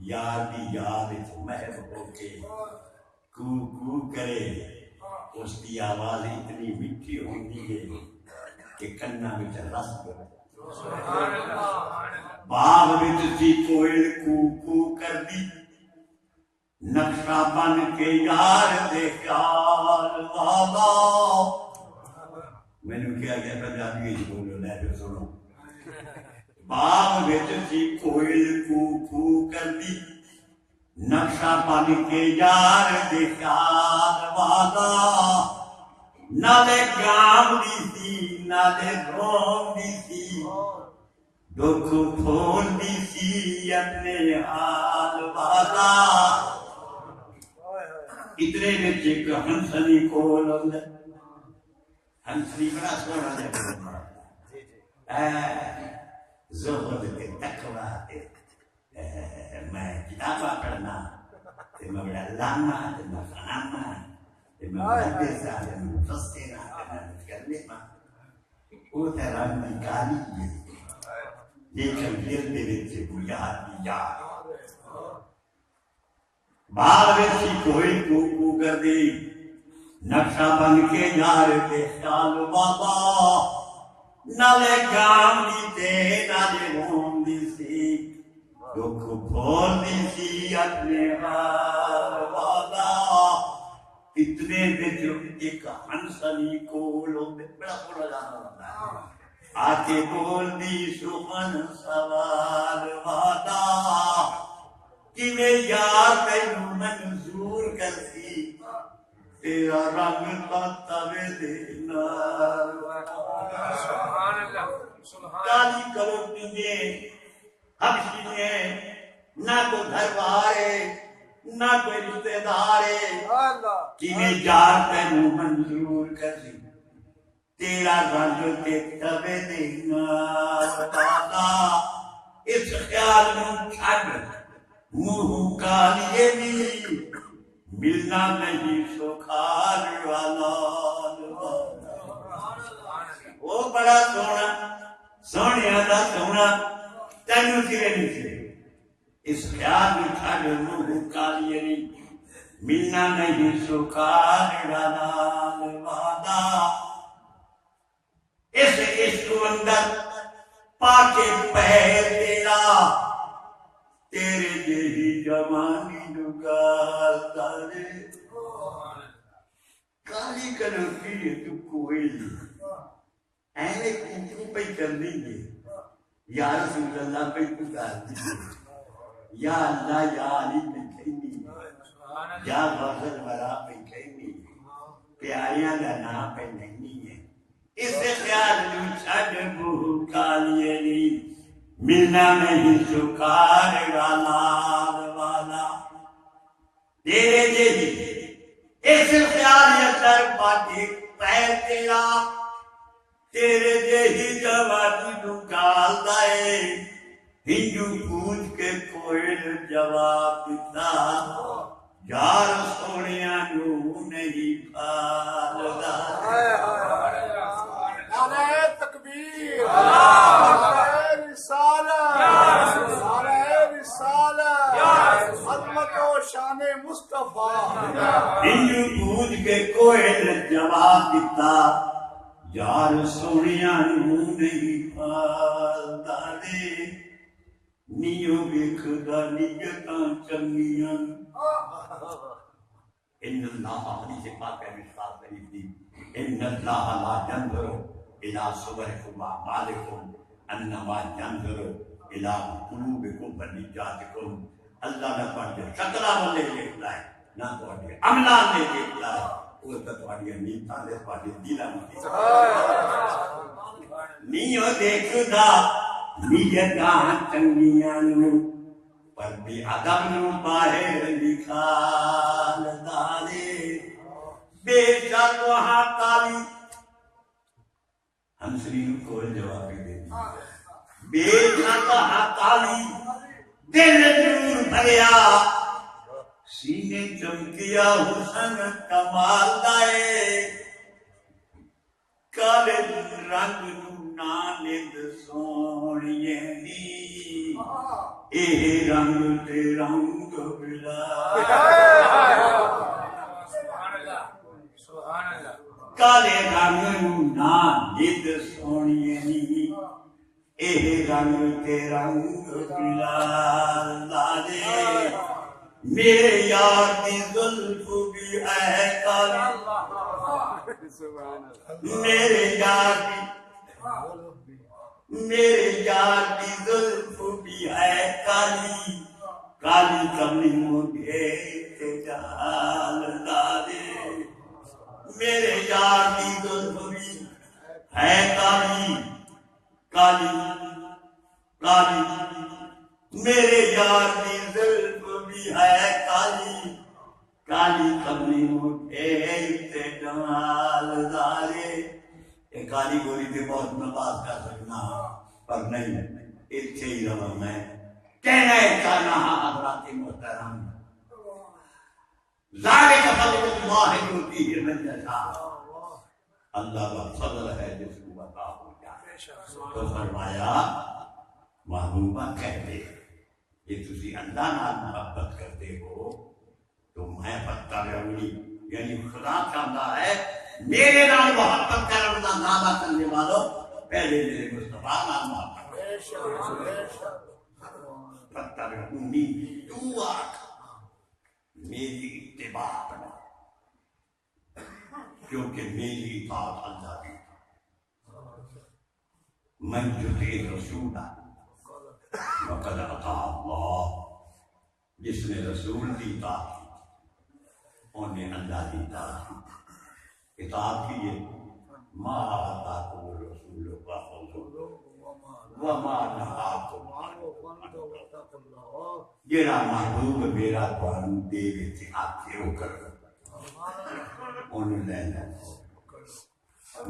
یار کی یاد محب ہو کے کو کو کرے، اس کی آواز اتنی میٹھی ہوتی ہے کہ کنا میں رس پڑے۔ باغ وچ سی کوئل کو کو کر دی، نقشہ بن کے یار دے خیال والا۔ میں نے کیا گیا پنجابی جی بولو لے جو سنو، باغ وچ سی کوئل کو کو کر دی، نقشہ بن کے یار دے خیال والا، نالے گام دی سی نالے روم دی سی، دکھ پھول دی سی اپنے حال والا۔ اتنے وچ ایک ہنسنی کول ہوندا، ہنسنی بڑا سوہنا جا زہد تے تقویٰ تے میں کتاباں پڑھنا تے میں بڑا لانا تے میں فہمنا تے میں محدثا تے میں مفسرا تے میں متکلما، وہ تے رنگ دی کالی ہے لیکن دل دے وچ بنیاد دی یاد۔ باغ وچ کوئی کو کو کر دی، نقشہ بن کے یار دے خیال والا، نالے گام دی تے نالے روم دی سی، دکھ پھول دی سی اپنے حال والا۔ اتنے وچ ایک ہنسنی کول ہوندے، بڑا بڑا جانا ہوتا ہے، آ کے بول دی سخن سوال والا، کیویں یار تینوں منظور کرسی، تیرا رنگ تا توے دے نال۔ کالی کروٹی نے حبشی نے نہ کو گھر بارے نہ کوئی رشتے دارے، کیویں یار تینوں منظور کرسی، تیرا رنگ تے توے دے نال والا۔ اس خیال نوں چھڈ منہ کالیے بھی، ملنا نہیں سکھال والا۔ وہ بڑا سونا سونیا دا سونا تینوں سرے نہیں سرے، اس خیال میں چھڈ منہ کالیے نہیں، ملنا نہیں سکھال والا۔ اس عشق اندر پاکے پیر تیرا تیرے جیہی جوانی نگال دارے کالی کنوٹی ہے تو کوئی اینے کیوں پہ کر دیجئے یا رسول اللہ پہ پکار دیجئے یا اللہ یا علی پہ کہنی یا غزل ورا پہ کہنی پیاریاں دا نام پہ نہیں ہے اس خیال جو چھڑ بہو کالیے نہیں ملنا نہیں شکار والا تیرے جیہی اس خیال اندر پاکے پیر تیرا تیرے جیہی جوانی نگال دائے ہندو پوچھ کے کوئل جواب دیتا یار سونیاں نو نہیں پھالدا نعرہ تکبیر نعرہ رسالت نعرہ رسالت عظمت و شان مصطفیٰ ہندو پوچھ کے کوئل جواب دیتا یار سونیاں نو نہیں پھالدا دے نیو بکھدا نیتاں چنگیاں ان اللہ حدیث پاک ہے مشکات شریف دی ان اللہ لا ينظر الى صوركم واعمالكم انما ينظر الى قلوبكم ونياتكم اللہ نہ تواڈے شکلاں والے دیکھدا ہے نہ تواڈے عملاں نے دیکھدا ہے وہ تے تواڈی نیتاں دے تواڈے دلاں دی نیو دیکھدا نیتاں چنگیاں نو پر بھی ادب نو باہر نکال دے بے شک وہاں کالی ہنسری کو جواب دے بے شک وہاں کالی دل نور بھریا سینے چمکیا حسن کمال دائے کالے رنگ نو ناند سونیے نی اے رنگ تے رنگ بلا کالے رنگ نو ناند سونیے نی اے رنگ تے رنگ بلا دے میرے یار دی زلف بھی ہے کالی میرے یار دی زلف بھی ہے کالی کالی کملی مجھے تے جال دے میرے یار دی زلف بھی ہے کالی کالی کالی میرے یار دی زلف بھی ہے کالی کالی کملی مجھے تے جال دے یہ کالی گوری تے بہت نباز کر سکنا پر نہیں اتھے ہی رہا میں کہنا ہے چاہنا حضرات محترم ذالک فضل اللہ یؤتیہ من یشاء اللہ کا فضل ہے جس کو عطا ہو جائے تو فرمایا محبوبہ کہتے یہ تسی اللہ نال محبت کرتے ہو تو میں پتہ رہونی یعنی خدا چاہتا ہے میرے نال محبت کرنے کا دعویٰ کرنے والوں پہلے میرے مصطفیٰ نال محبت پتہ رہونی تو آکھ میری اتباع بنا کیونکہ میری اطاعت اللہ کی من یطیع الرسول وقد اطاع اللہ جس نے رسول کی اطاعت کی انہیں اللہ کی اطاعت کی اطاعت کیجئے ما آتاکم الرسول فخذوہ وما نہاکم عنہ جڑا محبوب میرا تانوں دے وچ آکھے او کرو انہوں نے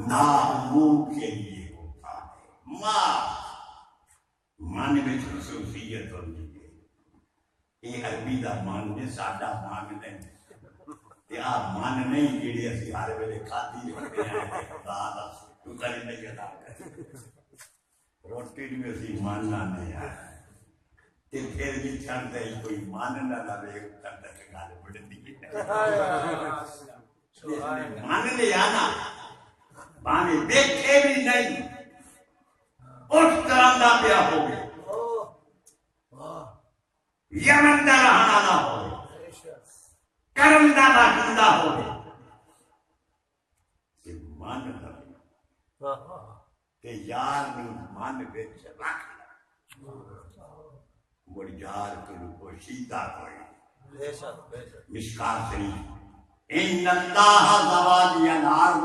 نا منہ کے لیے ہوتا ہے من میں خصوصیت ہوتی ہے یہ عربی دا من نے ساڈا من نہیں یہ آپ من نہیں جڑی اسی ہر ویلے کھاتی رکھتے ہیں خدا دا تو کری نہیں ادا کر روٹی میں اسی ماننا نہیں ہے تے پھر بھی چھڑتے ہی کوئی ماننا نہ رہے تب تک گل بڑھتی ہے مان لیا نا بانے دیکھے بھی نہیں اٹھ کرندہ پیا ہوگے یمن دا رہانا نہ ہوگے کرندہ باقندہ ہوگے کہ من لگے کہ یار نے من بچ رکھ مڑ یار کو شیدہ کوئی مشکار شریف ان اللہ زوالی الارض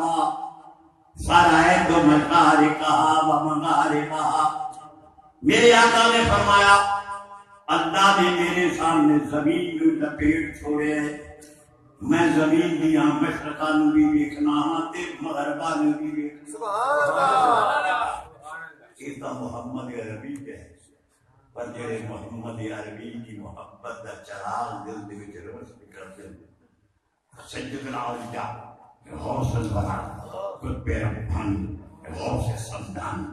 فرائد مشارقہا و مغاربہا میرے آقا نے فرمایا اللہ نے میرے سامنے زمین کو لپیٹ چھوڑے ہیں میں زمین بھی ہاں مشرقہ نو بھی دیکھنا ہاں تے مغربہ نو بھی دیکھنا سبحان اللہ یہ تو محمد عربی کے ہے پر جڑے محمد عربی کی محبت دا چراغ دل دے وچ روشن کرتے ہیں سیدنا اولیاء غوث الورا قطب ربانی غوث سمدان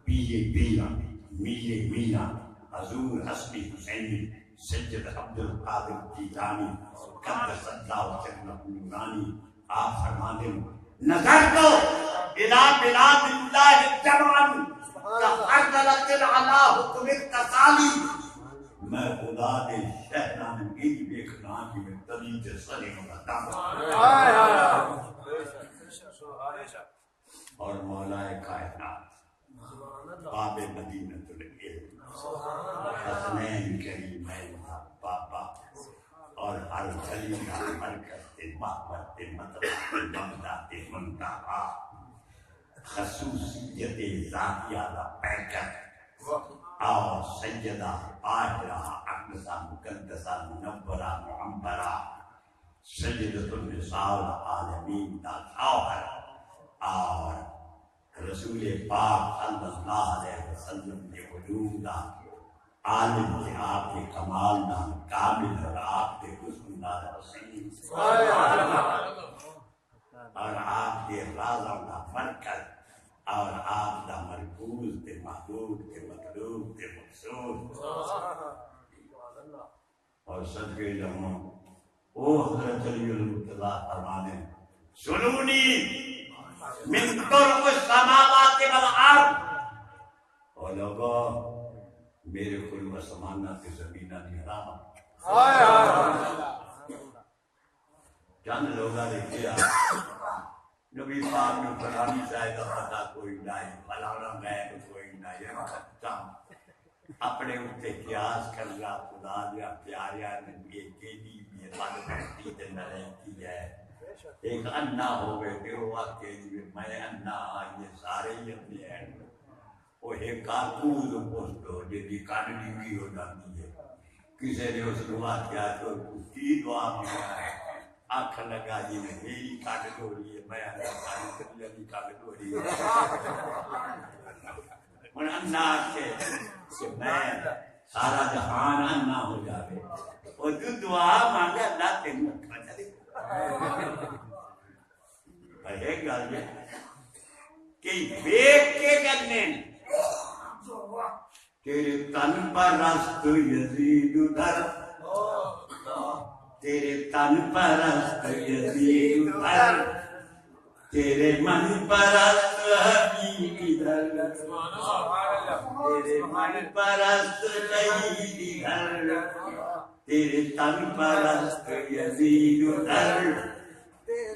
پیے پیرا میرے میرا حضور حسنی حسینی سید عبد القادر جیلانی قدس اللہ سرنا نورانی آپ فرماتے ہیں نظر کو الى بلاد اللہ جمعن کحرزلت علی حکم التصالی میں خدا دے شہران کی دیکھنا کی میں طریق صلی اور مولا کائنات باب مدینۃ العلم حسنین کریمین بابا اور ہر گلی کا حرکت محبت مطلب ممداد منتہا خصوصیت ذاتیہ دا پیکر اور سیدہ طاہرہ اقدسہ مقدسہ منورہ معمبرہ سیدۃ النساء العالمین دا شوہر اور رسول پاک صلی اللہ علیہ وسلم کے علوم دا عالم کے آپ کے کمال دا کامل اور آپ کے حسن دا حسین اور آپ کے رازوں دا مرکز اور آپ دا مرکوز تے محبوب تے مطلوب تے مقصود اور صدقے جمع او حضرت علی المرتضی فرمانے سنونی من طرق السماوات والارض اور لوگو میرے خلوہ سمانہ کے زمینہ نہیں حرام چند لوگا دیکھیا نبی پاک میں فلانی شاید پتا کوئی نہیں فلانا غیب کوئی نہیں ختم اپنے اتے قیاس کر رہا خدا دیا پیاریا نے یہ کیلی بھی بات کرتی تے نہ رہتی ہے ایک انا ہو گئے کہ وہ آکے لیے میں انا یہ سارے ہی اپنے ہیں وہ ایک کارکوز پوسٹو جی کانڈی بھی ہو جاتی ہے کسی نے اس دعا کیا تو کی دعا بھی ہے آنکھ لگا جی نے میری کاٹ ڈوری ہے میں اللہ کاٹ ڈوری ہے اور انا آکے کہ میں سارا جہان انا ہو جاوے اور جو دعا مانگا اللہ تیمہ کھانا دے پر ایک گل ہے کہ بیک کے کرنے تیرے تن پر رست یزید در تیرے تن پر رست یزید در تیرے من پر رست حبیب در تیرے من پر رست شہید در تیرے تن پر رست یزید در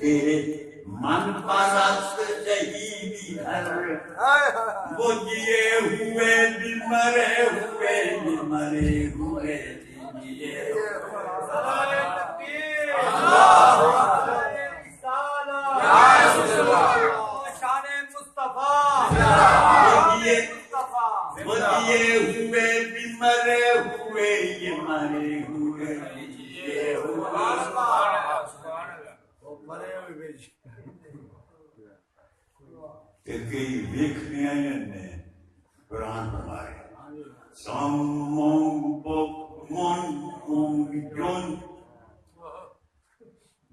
تیرے من پرست شہیدی در وہ جیے ہوئے بھی مرے ہوئے بھی مرے ہوئے بھی جیے شان مصطفیٰ وہ جیے ہوئے بھی مرے ہوئے یہ مرے ہوئے بھی جیے کئی دیکھنے آئے نے قرآن فرمائے ساموں من جن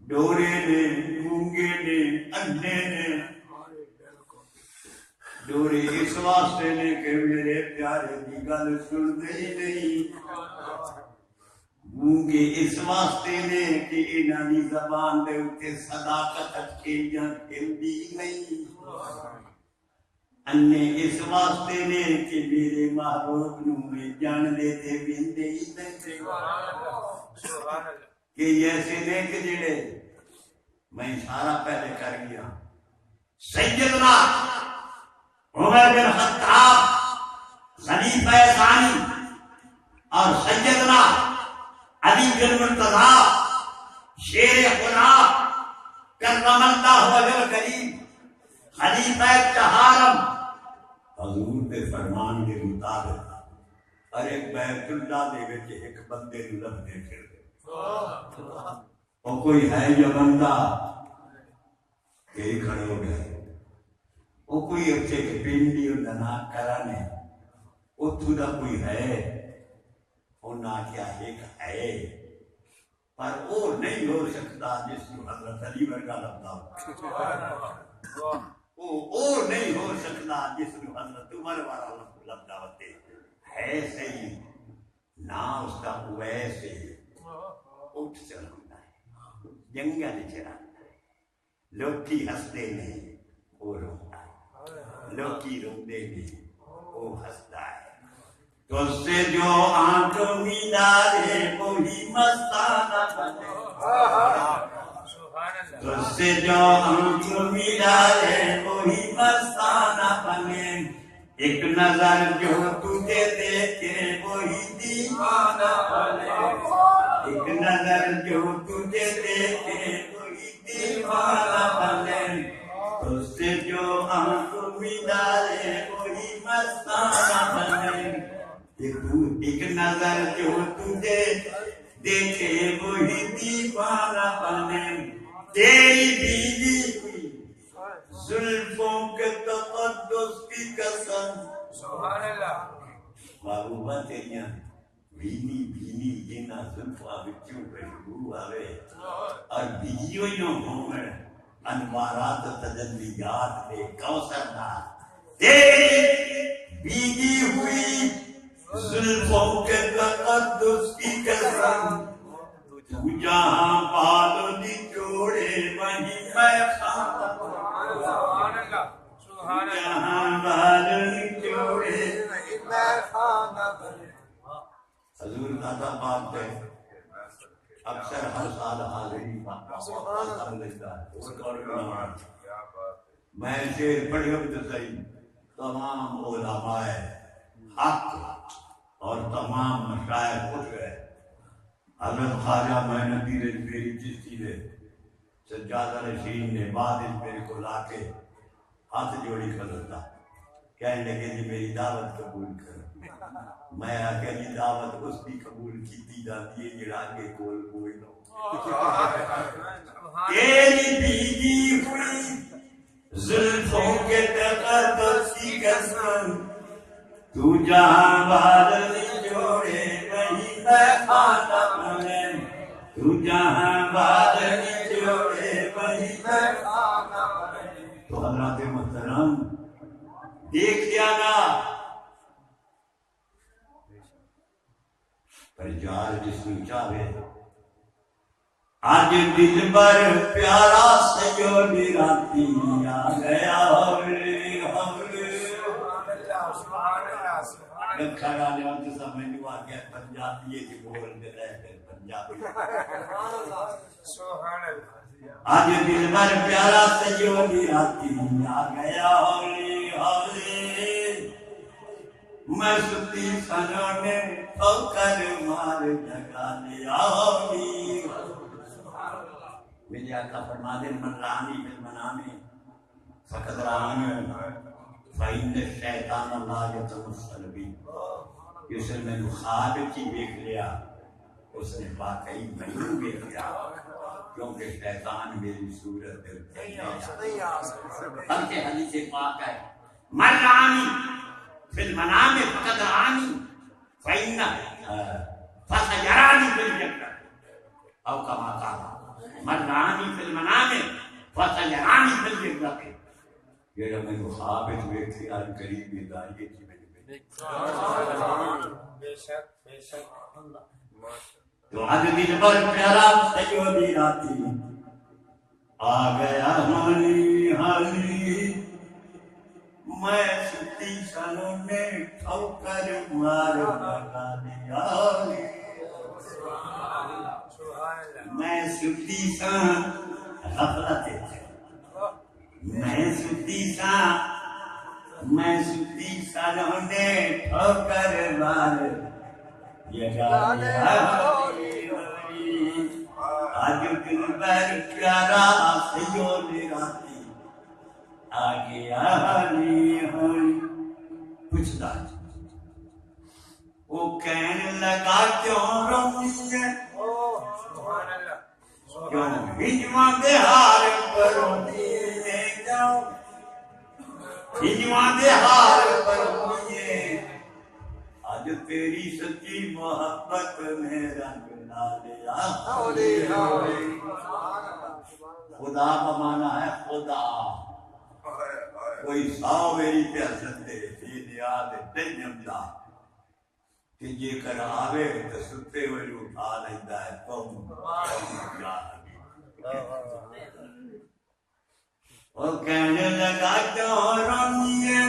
ڈورے نے گونگے نے اندھے نے ڈورے اس واسطے نے کہ میرے پیارے کی گل سنتے ہی نہیں گونگے اس واسطے نے کہ انہاں دی زبان دے اتے صداقت اٹھیاں کھلدی نہیں، انے اس واسطے نے کہ میرے محبوب نوں میں جان دے تے ویندے ہی نہیں، کہ ایسے نے کہ جڑے میں اشارہ پہلے کر گیا سیدنا عمر بن خطاب خلیفہ ثانی اور سیدنا علی بن مرتضیٰ شیر خدا کرم اللہ وجہ کریم خلیفہ چہارم حضور کے فرمان کے مطابق اور ایک بیت اللہ دے وچ ایک بندے نوں لبھدے پھر اور کوئی ہے جو بندہ کہ کھڑے ہو گئے وہ کوئی اچھے کے پنڈی اور نہ کرانے اتھو دا کوئی ہے انہاں کیا ایک ہے پر وہ نہیں ہو سکتا جس کو حضرت علی ورگا لبدا وہ نہیں ہو سکتا جس کو حضرت عمر والا لبدا ہوتے ہے صحیح نہ اس کا ویسے اٹھ چلانا ہے جنگل چلانا ہے لوکی ہستے نہیں وہ روتا ہے لوکی روتے نہیں وہ ہستا ہے تو سے جو آنکھ ملا دے وہی مستانہ بنے تو سے جو آنکھ ملا دے وہی مستانہ بنے ایک نظر جو تجھے دیکھے وہی دیوانہ بنے ایک نظر جو تجھے دیکھے وہی دیوانہ بنے تو سے جو آنکھ ملا دے وہی مستانہ بنے ایک نظر جو تجھے دیکھے وہی دیوانہ بنے تیری بیوی ہوئی زلفوں کے تقدس کی قسم سبحان اللہ محبوبہ تیریاں بینی بینی جنہ زلفہ بچوں بشبو آوے اور بیجیوں یوں ہومر انوارات تجلیات لے کوثر نہ تیری بیجی ہوئی زلفوں کے تقدس کی قسم تو جہاں بال دی جوڑے وہیں میں خانہ جہاں بال دی جوڑے وہیں میں خانہ حضور دادا پاک ہے اکثر ہر سال حاضری میں شعر پڑھیوں تو صحیح تمام علماء حق اور تمام مشاعر خوش گئے حضرت خواجہ معین الدین میری چشتی نے سجادہ نشین نے بعد میرے کو لا کے ہاتھ جوڑی کھلوتا کہنے لگے جی میری دعوت قبول کر میں آگے جی دعوت اس کی قبول کی جاتی ہے جڑا کے کول کوئی نہ تیری بیجی ہوئی زلفوں کے تقدس کی قسم تو جہاں بادل جوڑے وہیں میں خانہ بنے تو جہاں بادل جوڑے وہیں میں خانہ بنے تو حضرات محترم دیکھ لیا نا پر جار جس میں چاہے آج دل بر پیارا سیو راتی آ گیا کھڑا لیا تو سمجھ نہیں آ گیا پنجابی ہے کہ بول دے رہے پنجابی آج دل بر پیارا سیو راتی آ گیا میں ستی سنوں نے ٹھوکر مار جگا لیا میری آقا فرما دے من رانی فی المنام فقد رانی فإن الشیطان لا یتمثل بی جس نے میں خواب کی دیکھ لیا اس نے واقعی نہیں دیکھ لیا کیونکہ شیطان میری صورت نہیں آ سکتا بلکہ حدیث پاک ہے من رانی فی المنام فقد رانی فإن فسيراني في الجنة أو كما قال من رآني في المنام فسيراني في الجنة یہ میں مخابط ہوئے تھے آج قریب دائیے کی میں نے بے شک تو آج دل پر پیارا سیودی راتی آ گیا ہانی ہانی میں ستی سالوں نے ٹھوکر مار لگا دیا میں ستی سان غفلت میں ستی سالوں نے ٹھوکر مار لگا دیا آج دل پر پیارا سیودی راتی آ گیا ہانی ہانی پوچھتا وہ کہنے لگا کیوں روتی ہے کیوں ہجواں دے ہار پر روتی ہے کیوں ہجواں دے ہار پر روتی ہے آج تیری سچی محبت میں رنگ لا لیا خدا کا معنی ہے خدا کوئی ساو میری پہ سندے جی یاد نہیں جمدا کہ جے کر آوے تو ستے ہوئے اٹھا لیتا ہے تم وہ کہنے لگا کیوں روتی ہے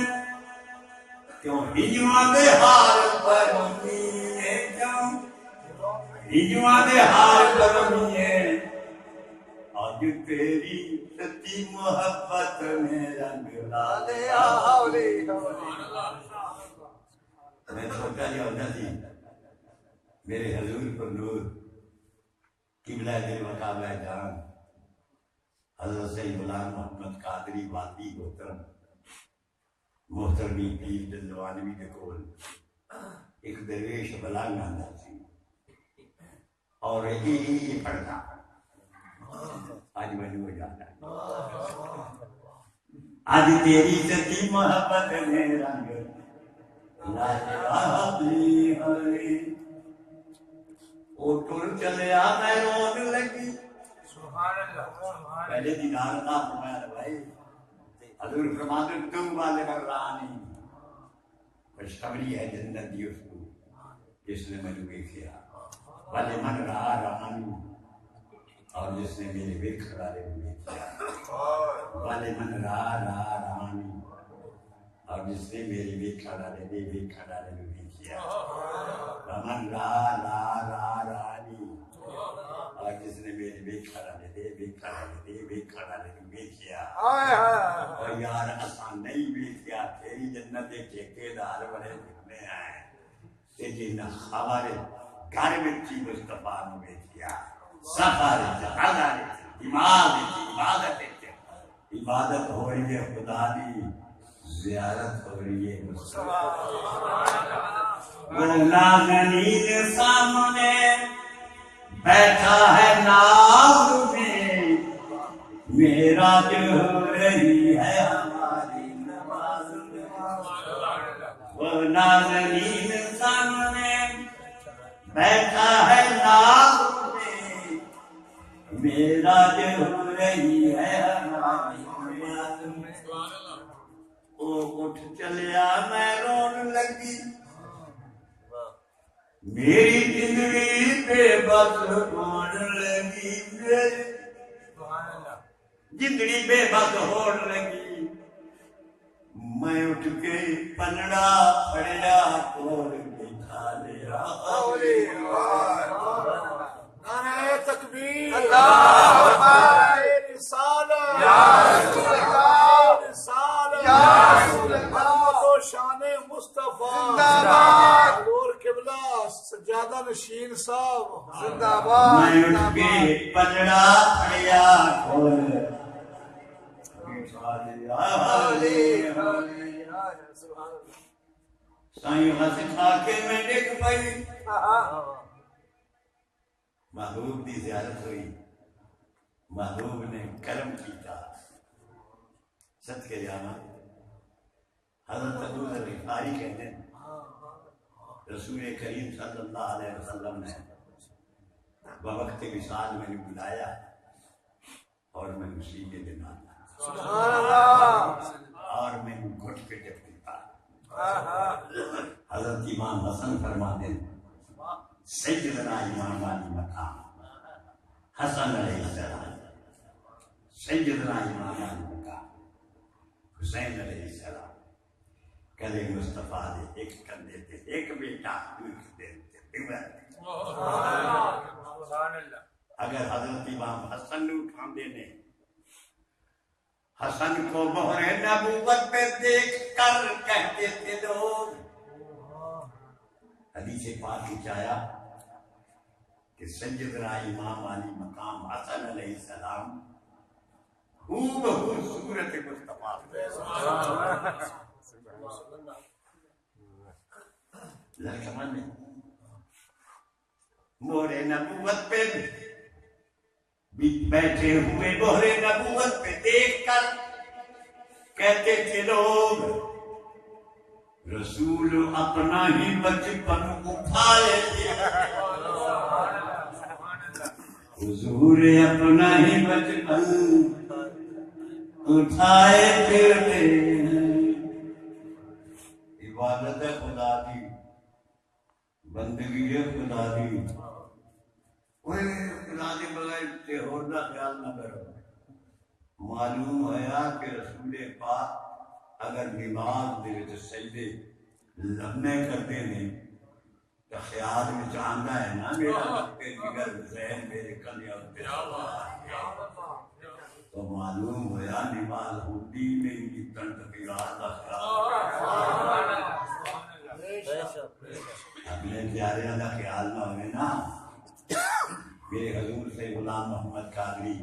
کیوں ہجواں دے ہار پر روتی ہے کیوں ہجواں دے ہار پر روتی ہے آج تیری سچی محبت میں رنگ لا لیا میں چھوٹا جا ہوتا تھی میرے حضور پر نور قبلہ دل مقام جان حضرت سید غلام محمد قادری واقعی محترمی پیر دلوانوی کے کول ایک درویش بلانگ آندا سی اور یہ پڑھتا آج میں ہو جاتا ہے آج تیری سچی محبت میں رنگ لا لیا وہ ٹر چلیا میں رونے لگی پہلے دیدار کا فرمایا بھائی حضور فرماتے تم والے رانی خوشخبری ہے جنت دی اس کو جس نے مجھے دیکھا والے من رہا رانی اور جس نے میرے ویک والے ہوئے کیا والے من رہا رانی اور جس نے میرے ویک والے ہوئے کیا من رہا رانی اور جس نے میرے ویک والے ہوئے کیا اور یار آسان نہیں بھی کیا تیری جنت ٹھیکے دار بڑے دکھنے آئے کہ جن ہمارے گھر میں چی مصطفیٰ نے کیا سفر عبادت ہو رہی ہے خدا دی زیارت ہو رہی ہے وہ نازنین سامنے بیٹھا ہے ناز میں معراج ہو رہی ہے ہماری نماز میں وہ نازنین سامنے بیٹھا ہے ناز معراج ہو رہی ہے ہماری نماز میں وہ اٹھ چلیا میں رون لگی میری زندگی بے بس ہون لگی زندگی بے بس ہون لگی میں اٹھ کے پنڑا پڑیا کول بٹھا لیا نعرہ تکبیر اللہ اکبر رسالت یا رسول اللہ رسالت یا رسول اللہ تو شان مصطفیٰ زندہ باد حضور قبلہ سجادہ نشین صاحب زندہ باد میں اٹھ کے پنڑا پڑیا کول بٹھا لیا سائیں ہنس کھا کے میں ڈگ پئی محبوب دی زیارت ہوئی محبوب نے کرم کیتا صدقے جانا حضرت ابو ذر غفاری کہتے ہیں رسول کریم صلی اللہ علیہ وسلم نے بوقت وصال میں نے بلایا اور میں اسی کے دن آتا سبحان اللہ اور میں گھٹ پہ ٹپ دیتا حضرت امام حسن فرماتے ہیں سیدنا امام علی مقام حسن علیہ السلام، سیدنا امام علی مقام حسین علیہ السلام، کلے مصطفیٰ نے ایک کندھے پہ ایک بیٹا اگر حضرت امام حسن نے اٹھا دینے، حسن کو مہر نبوت پہ دیکھ کر کہتے تھے لوگ، حدیث پاک میں آیا کہ سیدنا امام علی مقام حسن علیہ السلام ہو بہو صورت مصطفیٰ لکھمن مہر نبوت پہ بیٹھے ہوئے مہر نبوت پہ دیکھ کر کہتے تھے لوگ رسول اپنا ہی بچپن اٹھائے تھے، حضور اپنا ہی بچپن اٹھائے تھے، عبادت ہے خدا کی، بندگی ہے خدا کی، خدا کے بغیر اور نہ خیال نہ کرو۔ معلوم ہوا کہ رسول پاک اگر نماز دے وچ سجدے لمبے کرتے ہیں تو خیال میں آندا ہے نا میرا جگر ذہن میرے کلیاں اتنے تو معلوم ہوا نماز ہوتی نہیں جتن تقرار کا خیال اپنے پیاریاں کا خیال نہ ہوئے نا۔ میرے حضور سے غلام محمد قادری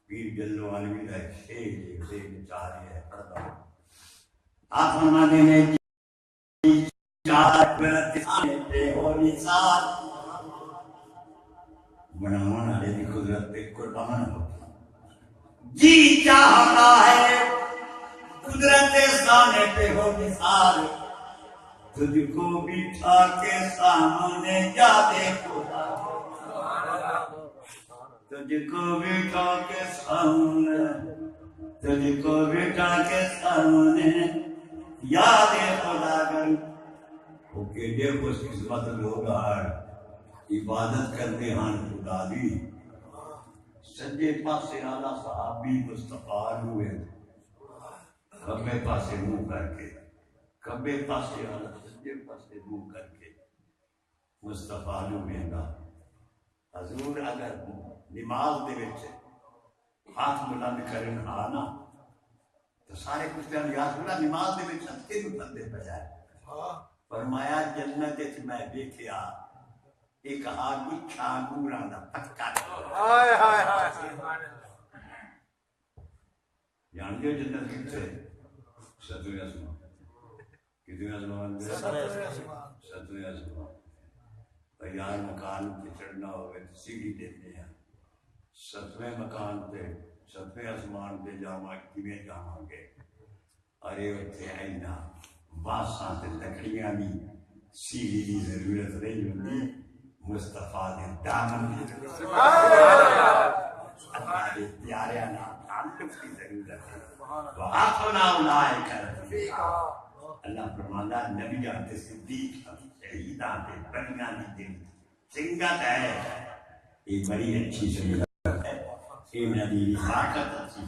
پیر جلو علوی کا ایک شعر چاہیے ہے پڑھتا ہوں۔ آپ فرماتے ہیں بناون والے کی قدرت پہ قربان ہوتا جی چاہتا ہے قدرت سانے پہ ہو مثال، تجھ کو بٹھا کے سامنے یاد خدا، تجھ کو بٹھا کے سامنے، تجھ کو بٹھا کے سامنے یاد خدا کر وہ کہتے خوش قسمت لوگ ہیں عبادت کرتے ہیں خدا دی۔ سجے پاسے آلہ صحابی مصطفیٰ ہوئے کبے پاسے منہ کر کے، کبے پاسے آلہ سجے پاسے منہ کر کے مصطفیٰ ہوئے گا۔ حضور اگر نماز دے وچ ہاتھ بلند کرن آنا تو سارے کچھ کہنے یا رسول اللہ نماز دے وچ ہتھے نوں بندے پہ جائے۔ فرمایا جنت وچ میں دیکھیا ایک ہاتھ گچھا انگوراں دا پکا ہائے ہائے ہائے جانتے ہو جنت کتنے ستویں آسمان، کتنے آسمان دے ستویں آسمان۔ یار مکان پہ چڑھنا ہوئے تو سیڑھی دیتے ہیں، ستویں مکان پہ ستویں آسمان پہ جاواں کیویں جاواں گے؟ ارے اتنے اینا باساں تے لکڑیاں دی سیڑھی دی ضرورت نہیں ہوندی، مصطفیٰ دے دامن دی ضرورت، اللہ دے پیاریاں نال تعلق دی ضرورت ہے۔ وَحَسُنَ أُولَٰئِكَ رَفِیقًا، اللہ فرماندا نبیاں تے صدیقاں شہیداں تے بندیاں دی دل سنگت ہے، یہ بڑی اچھی سنگت ہے، یہ نبی طاقت اچھی